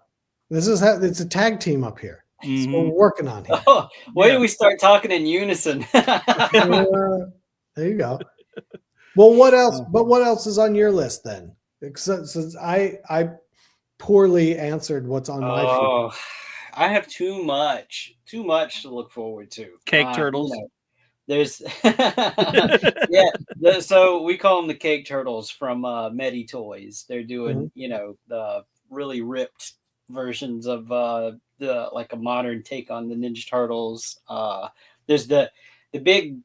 This is how it's a tag team up here. That's what we're working on here. Oh, wait till we start talking in unison. There you go. Well, what else? But what else is on your list then? Since I poorly answered what's on my feed. I have too much to look forward to. Cake turtles. There's so we call them the cake turtles from Medi Toys. They're doing the really ripped versions of the like a modern take on the Ninja Turtles. There's the big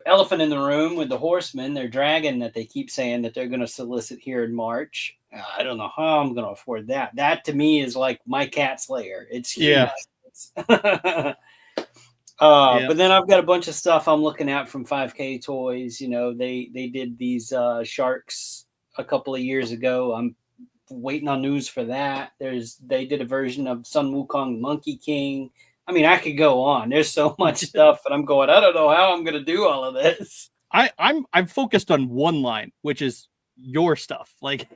elephant in the room with the horsemen, their dragon that they keep saying that they're going to solicit here in March. I don't know how I'm going to afford that. That to me is like my cat slayer. It's huge. Yeah. But then I've got a bunch of stuff I'm looking at from 5K Toys. They did these sharks a couple of years ago. I'm waiting on news for that. They did a version of Sun Wukong Monkey King. I mean, I could go on. There's so much stuff, and I'm going, I don't know how I'm going to do all of this. I'm focused on one line, which is your stuff. Like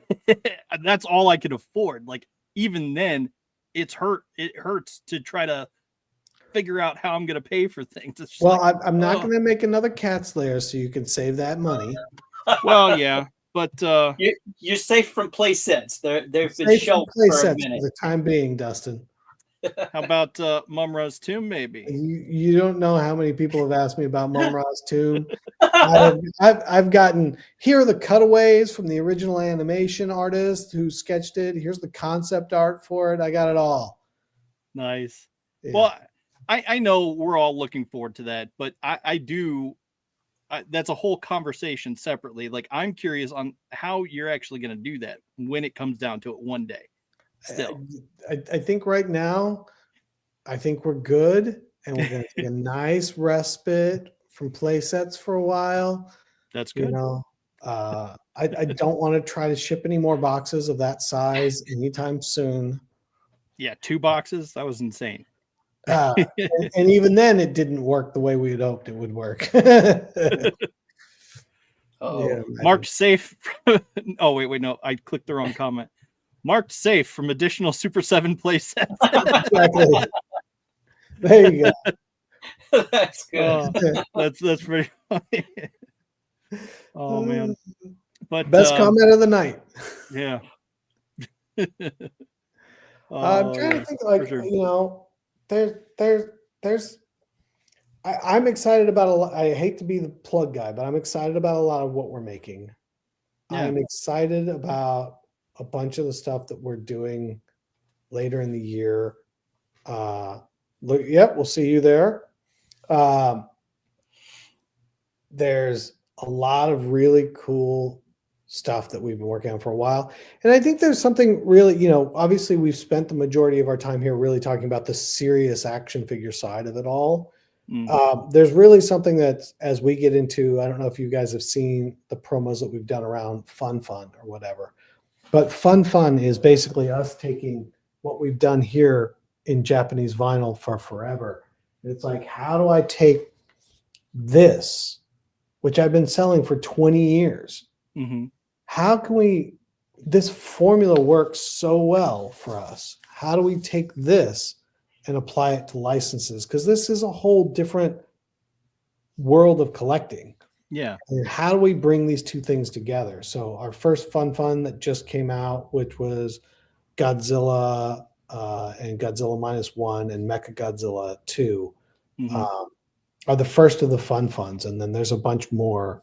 that's all I could afford. Like even then, it hurts to try to figure out how I'm going to pay for things. It's just Well, like, I'm not going to make another Cat's Lair, so you can save that money. well, yeah, but you're safe from play sets. They've been Safe from shelved play for a sets minute. for the time being, Dustin. how about Mumra's Tomb? Maybe You don't know how many people have asked me about Mumra's Tomb. I've gotten, here are the cutaways from the original animation artist who sketched it. Here's the concept art for it. I got it all. nice. Yeah. Well, I know we're all looking forward to that, but I do. That's a whole conversation separately. Like I'm curious on how you're actually going to do that when it comes down to it one day. Still, I think right now, I think we're good, and we're going to take a nice respite from play sets for a while. that's good. You know, I don't want to try to ship any more boxes of that size anytime soon. Yeah, 2 boxes. That was insane. And even then, it didn't work the way we had hoped it would work. Yeah, marked safe. Oh wait, no, I clicked the wrong comment. Marked safe from additional Super 7 play sets. Exactly. There you go. That's good. That's pretty funny. Oh man, but best comment of the night. Yeah. I'm trying to think, like, sure. you know, there's I'm excited about a lot. I hate to be the plug guy, but I'm excited about a lot of what we're making. Yeah. I'm excited about a bunch of the stuff that we're doing later in the year. We'll see you there. There's a lot of really cool stuff that we've been working on for a while. And I think there's something really, you know, obviously we've spent the majority of our time here really talking about the serious action figure side of it all. There's really something that as we get into, I don't know if you guys have seen the promos that we've done around Fun or whatever, but Fun is basically us taking what we've done here in Japanese vinyl for forever. It's like, how do I take this, which I've been selling for 20 years? How can this formula works so well for us. How do we take this and apply it to licenses? Because this is a whole different world of collecting. Yeah. And how do we bring these two things together? So our first Fun that just came out, which was Godzilla and Godzilla -1 and Mechagodzilla 2, are the first of the Funs. And then there's a bunch more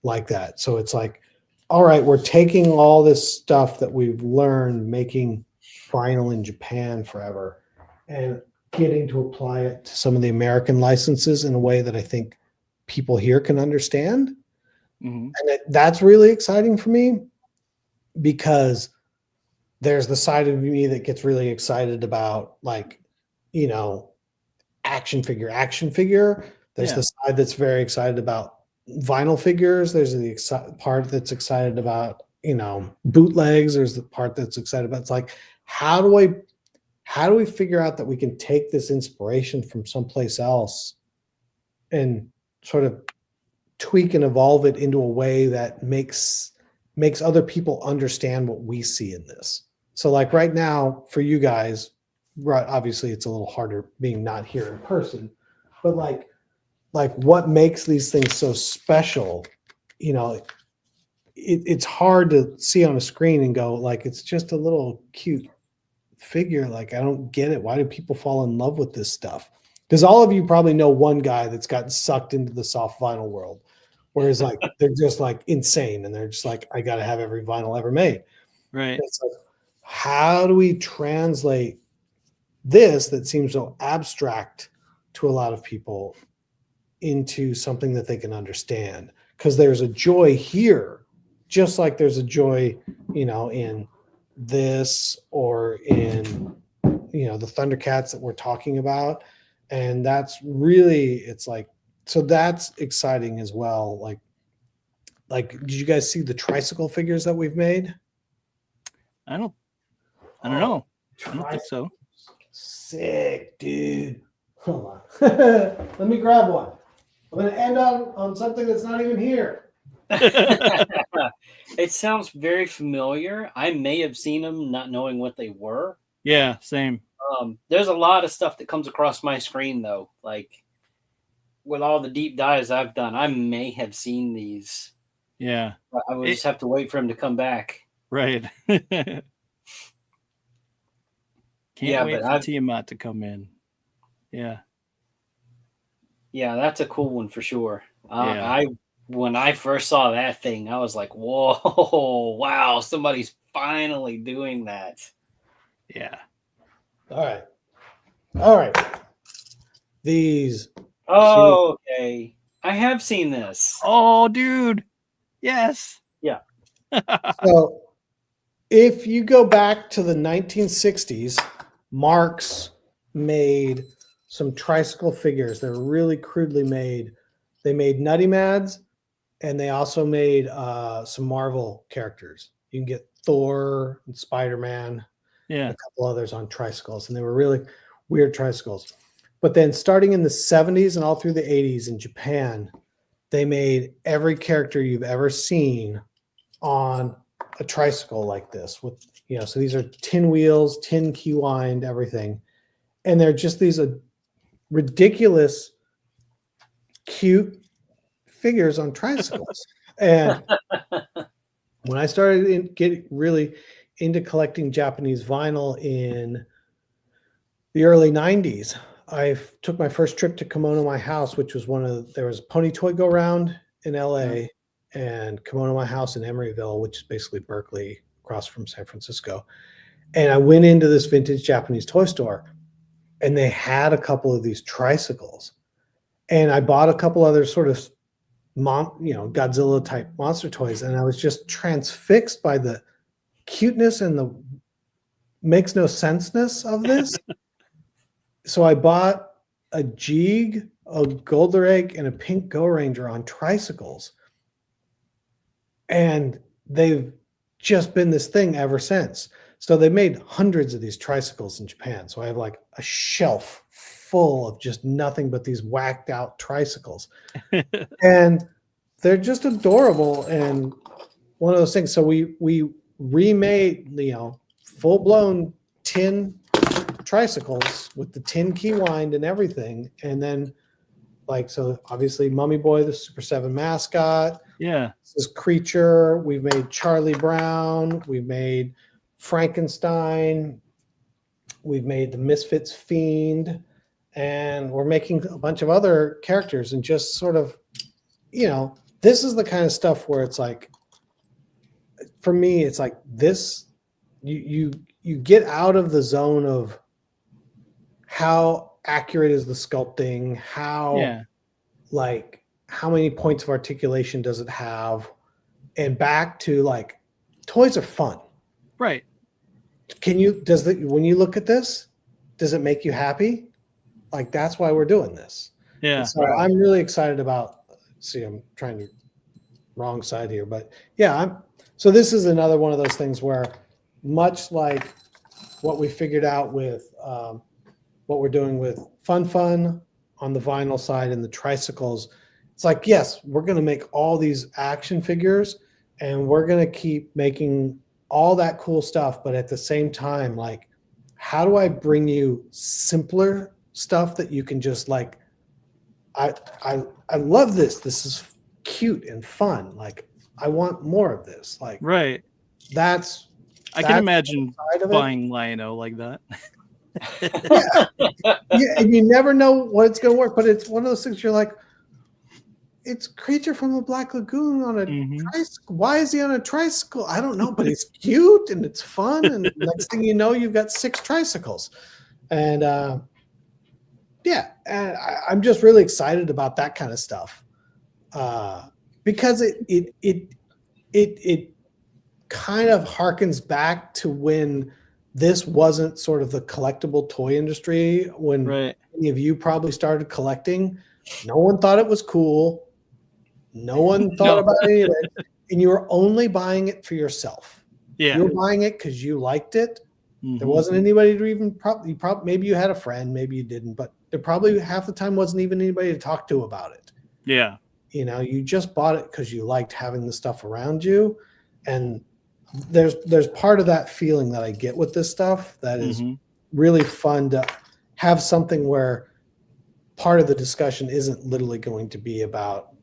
like that. So it's like, all right, we're taking all this stuff that we've learned making vinyl in Japan forever and getting to apply it to some of the American licenses in a way that I think people here can understand. And that's really exciting for me, because there's the side of me that gets really excited about, like, you know, action figure. There's the side that's very excited about vinyl figures. There's the part that's excited about, you know, bootlegs. There's the part that's excited about, it's like, how do we figure out that we can take this inspiration from someplace else and sort of tweak and evolve it into a way that makes other people understand what we see in this. So like right now for you guys, right, obviously it's a little harder being not here in person, but like what makes these things so special, you know, it's hard to see on a screen and go, like, it's just a little cute figure. Like, I don't get it. Why do people fall in love with this stuff? Because all of you probably know one guy that's gotten sucked into the soft vinyl world, whereas like they're just like insane and they're just like, I got to have every vinyl ever made. Right. It's like, how do we translate this that seems so abstract to a lot of people into something that they can understand? Because there's a joy here, just like there's a joy, you know, in this or in, you know, the Thundercats that we're talking about. And that's really, it's like, so that's exciting as well. Like, did you guys see the tricycle figures that we've made? I don't know. I don't think so. Sick, dude. Hold on. Let me grab one. I'm going to end on something that's not even here. It sounds very familiar. I may have seen them, not knowing what they were. Yeah, same. There's a lot of stuff that comes across my screen, though. Like with all the deep dives I've done, I may have seen these. Yeah. I would just have to wait for him to come back. Right. Can't wait for Tiamat to come in. Yeah. Yeah, that's a cool one for sure. When I first saw that thing, I was like, whoa, wow, somebody's finally doing that. Yeah. All right. These. Oh, okay. I have seen this. Oh, dude. Yes. Yeah. So if you go back to the 1960s, Marx made some tricycle figures. They're really crudely made. They made Nutty Mads, and they also made some Marvel characters. You can get Thor and Spider-Man, yeah, a couple others on tricycles, and they were really weird tricycles. But then starting in the 70s and all through the 80s in Japan, they made every character you've ever seen on a tricycle like this with, so these are tin wheels, tin key wind, everything. And they're just these ridiculous, cute figures on tricycles. And when I started getting really into collecting Japanese vinyl in the early 90s, I took my first trip to Kimono My House, which was there was a Pony Toy Go Round in LA and Kimono My House in Emeryville, which is basically Berkeley across from San Francisco. And I went into this vintage Japanese toy store, and they had a couple of these tricycles. And I bought a couple other sort of Godzilla type monster toys, and I was just transfixed by the cuteness and the makes no senseness of this. So I bought a Jeeg, a Golden Egg, and a Pink Go Ranger on tricycles. And they've just been this thing ever since. So they made hundreds of these tricycles in Japan. So I have like a shelf full of just nothing but these whacked out tricycles. And they're just adorable. And one of those things. So we remade, full blown tin tricycles with the tin key wind and everything. And then so obviously Mummy Boy, the Super 7 mascot. Yeah. This is Creature. We've made Charlie Brown. We've made Frankenstein. We've made the Misfits Fiend. And we're making a bunch of other characters, and just sort of, this is the kind of stuff where it's like, for me, it's like this, you get out of the zone of how accurate is the sculpting, how many points of articulation does it have, and back to like, toys are fun. Right. When you look at this, does it make you happy? Like, that's why we're doing this. Yeah. And so I'm really excited about, I'm trying to wrong side here, but yeah, so this is another one of those things where, much like what we figured out with what we're doing with Fun on the vinyl side and the tricycles, it's like, yes, we're going to make all these action figures, and we're going to keep making all that cool stuff. But at the same time, like, how do I bring you simpler stuff that you can just like, I love this. This is cute and fun. Like, I want more of this. Like, right. I can imagine buying Lion-O like that. Yeah, and you never know what it's going to work, but it's one of those things you're like, it's Creature from the Black Lagoon on a tricycle. Why is he on a tricycle? I don't know, but it's cute and it's fun. And next thing you know, you've got 6 tricycles. And and I'm just really excited about that kind of stuff, because it kind of harkens back to when this wasn't sort of the collectible toy industry, when many of you probably started collecting. No one thought it was cool. No one thought about any of it. And you were only buying it for yourself. Yeah. You were buying it because you liked it. There wasn't anybody to even maybe you had a friend, maybe you didn't, but there probably half the time wasn't even anybody to talk to about it. Yeah. You know, you just bought it because you liked having the stuff around you. And there's part of that feeling that I get with this stuff that is really fun to have something where part of the discussion isn't literally going to be about,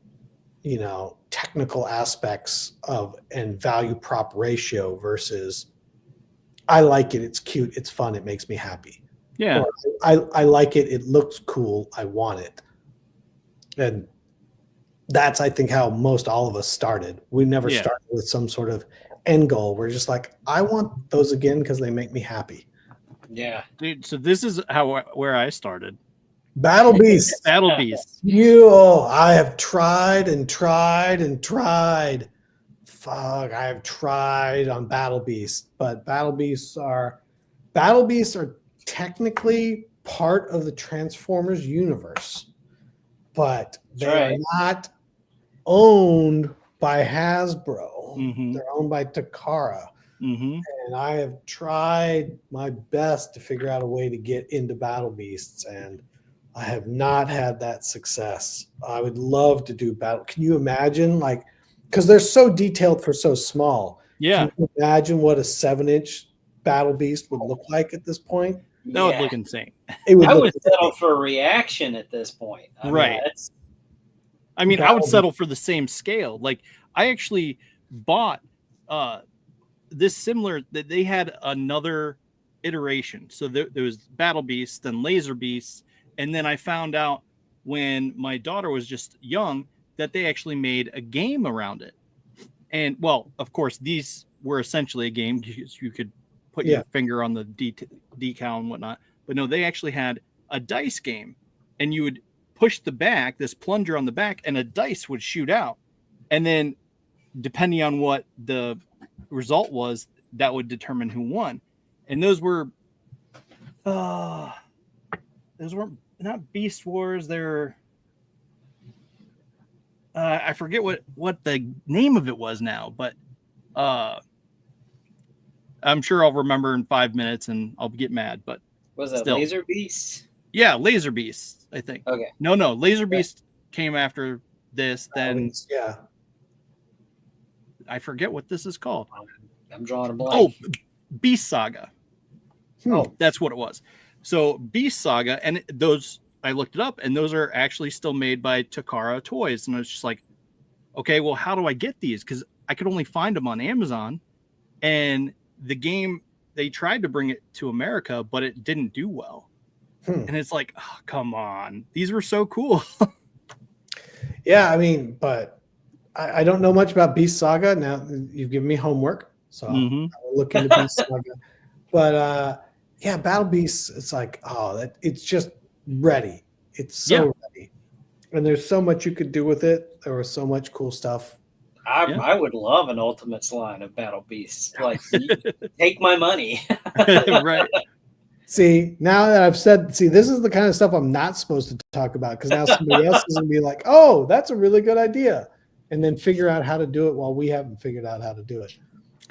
you know, technical aspects of and value prop ratio versus I like it, it's cute, it's fun, it makes me happy. Yeah. Or, I like it, it looks cool, I want it. And that's, I think, how most all of us started. We never started with some sort of end goal. We're just like, I want those again because they make me happy. Yeah. Dude, so this is where I started. Battle Beasts. Battle Beasts. I have tried and tried and tried. Fuck, I have tried on Battle Beasts, but Battle Beasts are technically part of the Transformers universe, but they're not owned by Hasbro. They're owned by Takara. And I have tried my best to figure out a way to get into Battle Beasts, and I have not had that success. I would love to do battle. Can you imagine, like, because they're so detailed for so small. Yeah. Can you imagine what a 7-inch Battle Beast would look like at this point? That would look insane. It would. I would settle for a reaction at this point. Right. I mean, I would settle for the same scale. Like, I actually bought this similar, that they had another iteration. So there was Battle Beast, then Laser Beast, and then I found out when my daughter was just young that they actually made a game around it. And, well, of course, these were essentially a game because you could put your finger on the decal and whatnot. But no, they actually had a dice game, and you would push the back, this plunger on the back, and a dice would shoot out. And then depending on what the result was, that would determine who won. And those were not Beast Wars. They're I forget what the name of it was now, but I'm sure I'll remember in 5 minutes and I'll get mad. But was it Laser Beast? Yeah, Laser Beast, I think. Okay. No, Laser Beast came after this. Then I forget what this is called. I'm drawing a blank. Oh, Beast Saga. Oh, that's what it was. So Beast Saga, and those, I looked it up, and those are actually still made by Takara Toys. And I was just like, okay, well, how do I get these? Because I could only find them on Amazon. And the game, they tried to bring it to America, but it didn't do well. And it's like, oh, come on. These were so cool. Yeah, I mean, but I don't know much about Beast Saga. Now you've given me homework, so I'll look into Beast Saga. But yeah, Battle Beasts, it's like, it's just ready. It's so ready. And there's so much you could do with it. There was so much cool stuff. I would love an Ultimates line of Battle Beasts. Like, take my money. Right. See, now that I've said, this is the kind of stuff I'm not supposed to talk about, because now somebody else is going to be like, oh, that's a really good idea. And then figure out how to do it while we haven't figured out how to do it.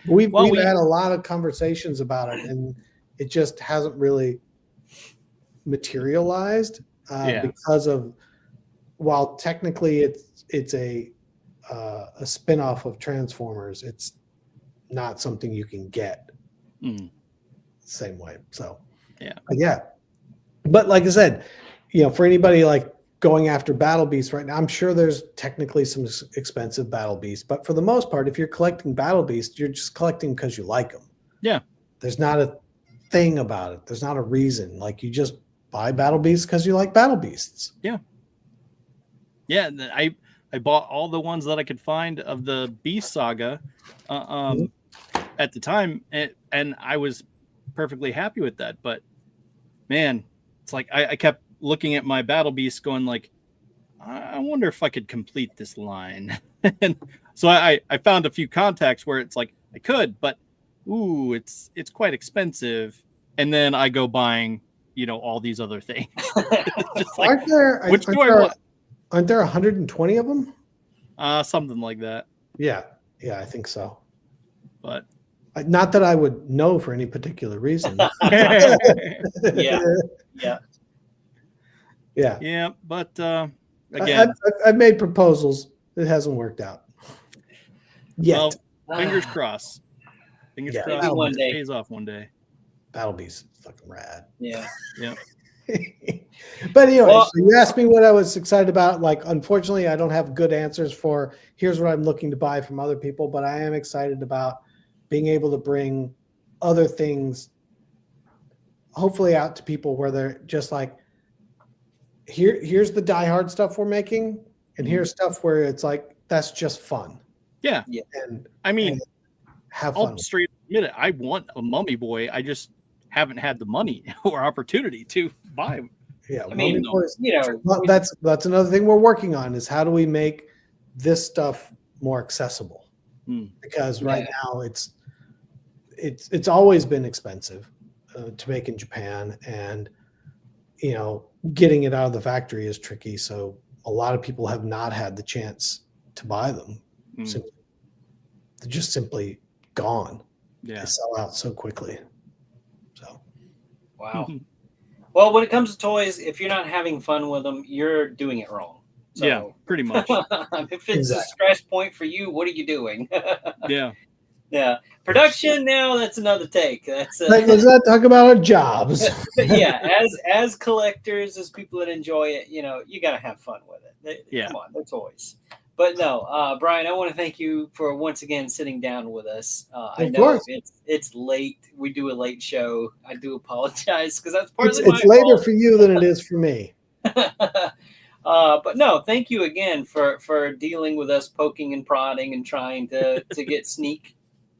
We've had a lot of conversations about it, and it just hasn't really materialized because of, while technically it's a spin-off of Transformers, it's not something you can get same way. So but like I said, for anybody like going after Battle Beasts right now, I'm sure there's technically some expensive Battle Beasts, but for the most part, if you're collecting Battle Beasts, you're just collecting because you like them. Yeah, there's not a thing about it. There's not a reason. Like, you just buy Battle Beasts because you like Battle Beasts. Yeah. I bought all the ones that I could find of the Beast Saga at the time, and I was perfectly happy with that. But man, it's like I kept looking at my Battle Beast going like, I wonder if I could complete this line. And so I found a few contacts where it's like I could, but it's quite expensive. And then I go buying, all these other things. Just like, which do I want? Aren't there 120 of them? Something like that. Yeah, I think so. But not that I would know for any particular reason. Yeah. Yeah. Yeah, but again, I've made proposals. It hasn't worked out yet. Well, fingers crossed. Fingers crossed. Maybe one day. It pays off one day. That'll be fucking rad. Yeah. Yeah. But anyway, so you asked me what I was excited about. Like, unfortunately, I don't have good answers for here's what I'm looking to buy from other people, but I am excited about being able to bring other things hopefully out to people where they're just like, here's the diehard stuff we're making, and here's stuff where it's like, that's just fun. Yeah. And I mean, have fun. I'll straight admit it. I want a Mummy Boy. I just haven't had the money or opportunity to buy. Yeah, I mean, Boys, you know, that's another thing we're working on is how do we make this stuff more accessible? Because right now it's always been expensive to make in Japan, and getting it out of the factory is tricky. So a lot of people have not had the chance to buy them. They're just simply gone. Yeah, they sell out so quickly. So, wow. Well, when it comes to toys, if you're not having fun with them, you're doing it wrong. So, yeah, pretty much. If it's a stress point for you, what are you doing? Yeah. Yeah. Production, now that's another take. That's let's not talk about our jobs. But yeah, as collectors, as people that enjoy it, you got to have fun with it. Come on, they're toys. But no, Brian, I want to thank you for once again sitting down with us. I know it's late. We do a late show. I do apologize because that's partly my fault. It's later for you than it is for me. But no, thank you again for dealing with us, poking and prodding and trying to get sneak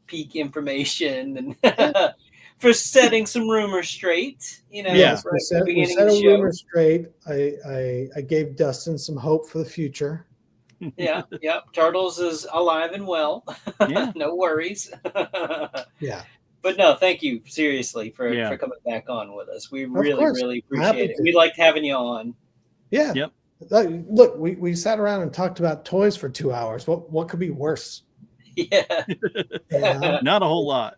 peek information and for setting some rumors straight. Yes, we set a rumor straight. I gave Dustin some hope for the future. Yeah. Turtles is alive and well. Yeah. No worries. Yeah. But no, thank you seriously for coming back on with us. We really appreciate it. We liked having you on. Yeah. Yep. Look, we sat around and talked about toys for 2 hours. What could be worse? Yeah. Not a whole lot.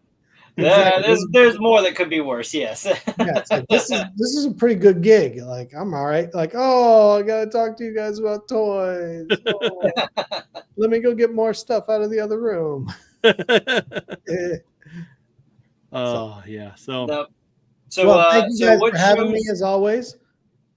There's more that could be worse. Yes. It's like, this is a pretty good gig. Like, I'm all right. Like, I gotta talk to you guys about toys. Let me go get more stuff out of the other room. Oh yeah. So thank you guys for having me as always.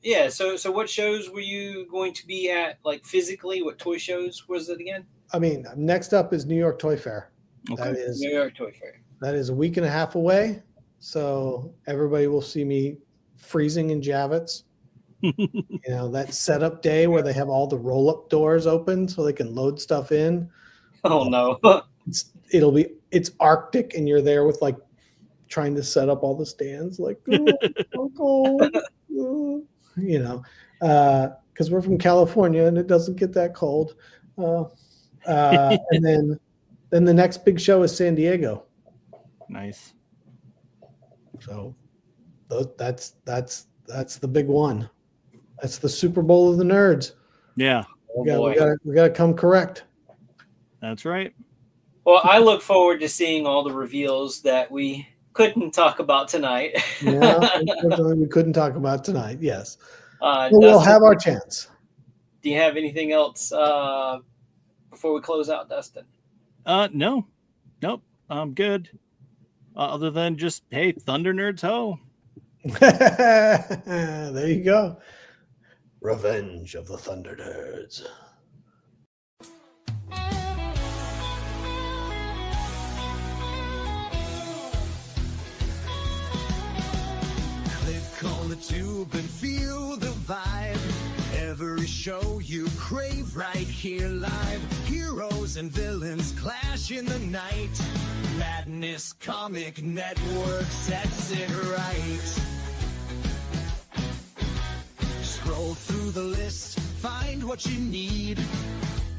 Yeah. So what shows were you going to be at? Like physically, what toy shows was it again? I mean, next up is New York Toy Fair. Okay. That is New York Toy Fair. That is a week and a half away. So everybody will see me freezing in Javits. That setup day where they have all the roll-up doors open so they can load stuff in. Oh no. It's Arctic and you're there with like trying to set up all the stands like so cold. Because we're from California and it doesn't get that cold. And then the next big show is San Diego. Nice. So that's the big one. That's the Super Bowl of the nerds. Yeah. We gotta come correct. That's right. Well, I look forward to seeing all the reveals that we couldn't talk about tonight. Yeah, unfortunately, we couldn't talk about tonight. Yes. But we'll have our chance. Do you have anything else before we close out, Dustin? No. Nope. I'm good. Other than just, hey, Thunder Nerds ho. There you go. Revenge of the Thunder Nerds. Click on the tube and feel the vibe. Every show you crave right here live. Heroes and villains clash in the night. Madness Comic Network sets it right. Scroll through the list, find what you need.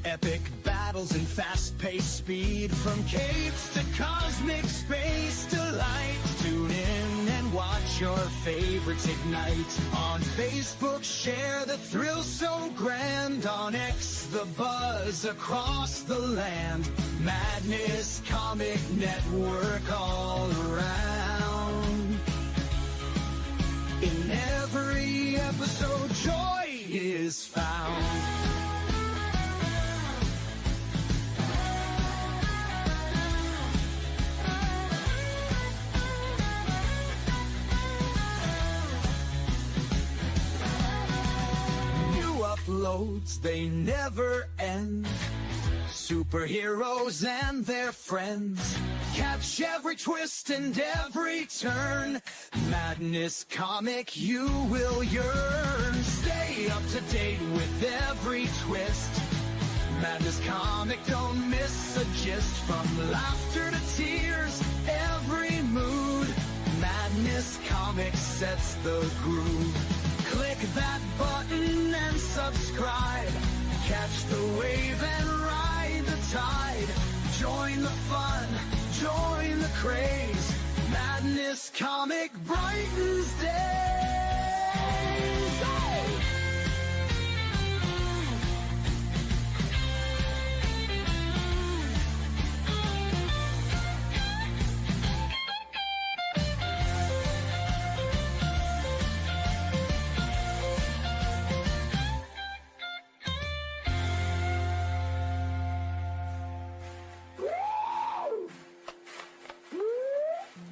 Epic battles and fast-paced speed. From capes to cosmic space delight. Tune in and watch your favorites ignite. On Facebook, share the thrill so grand. On X, the buzz across the land. Madness Comic Network all around. In every episode so joy is found. Uploads, they never end. Superheroes and their friends catch every twist and every turn. Madness comic, you will yearn. Stay up to date with every twist. Madness comic, don't miss a gist. From laughter to tears, every mood. Madness comic sets the groove. Click that button and subscribe. Catch the wave and ride the tide. Join the fun, join the craze. Madness comic brightens days. Hey!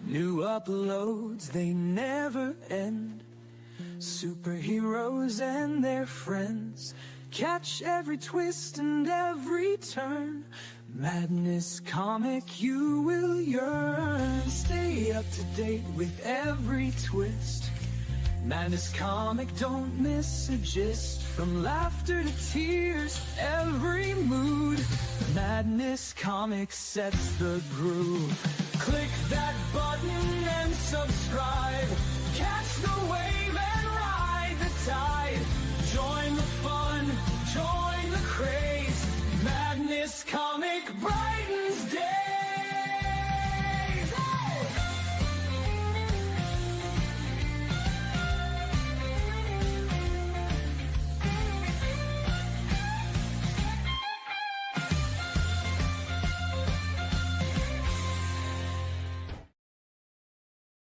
New uploads, they never end. Superheroes and their friends catch every twist and every turn. Madness comic, you will yearn. Stay up to date with every twist. Madness comic, don't miss a gist. From laughter to tears, every mood. Madness comic sets the groove. Click that button and subscribe. Catch the wave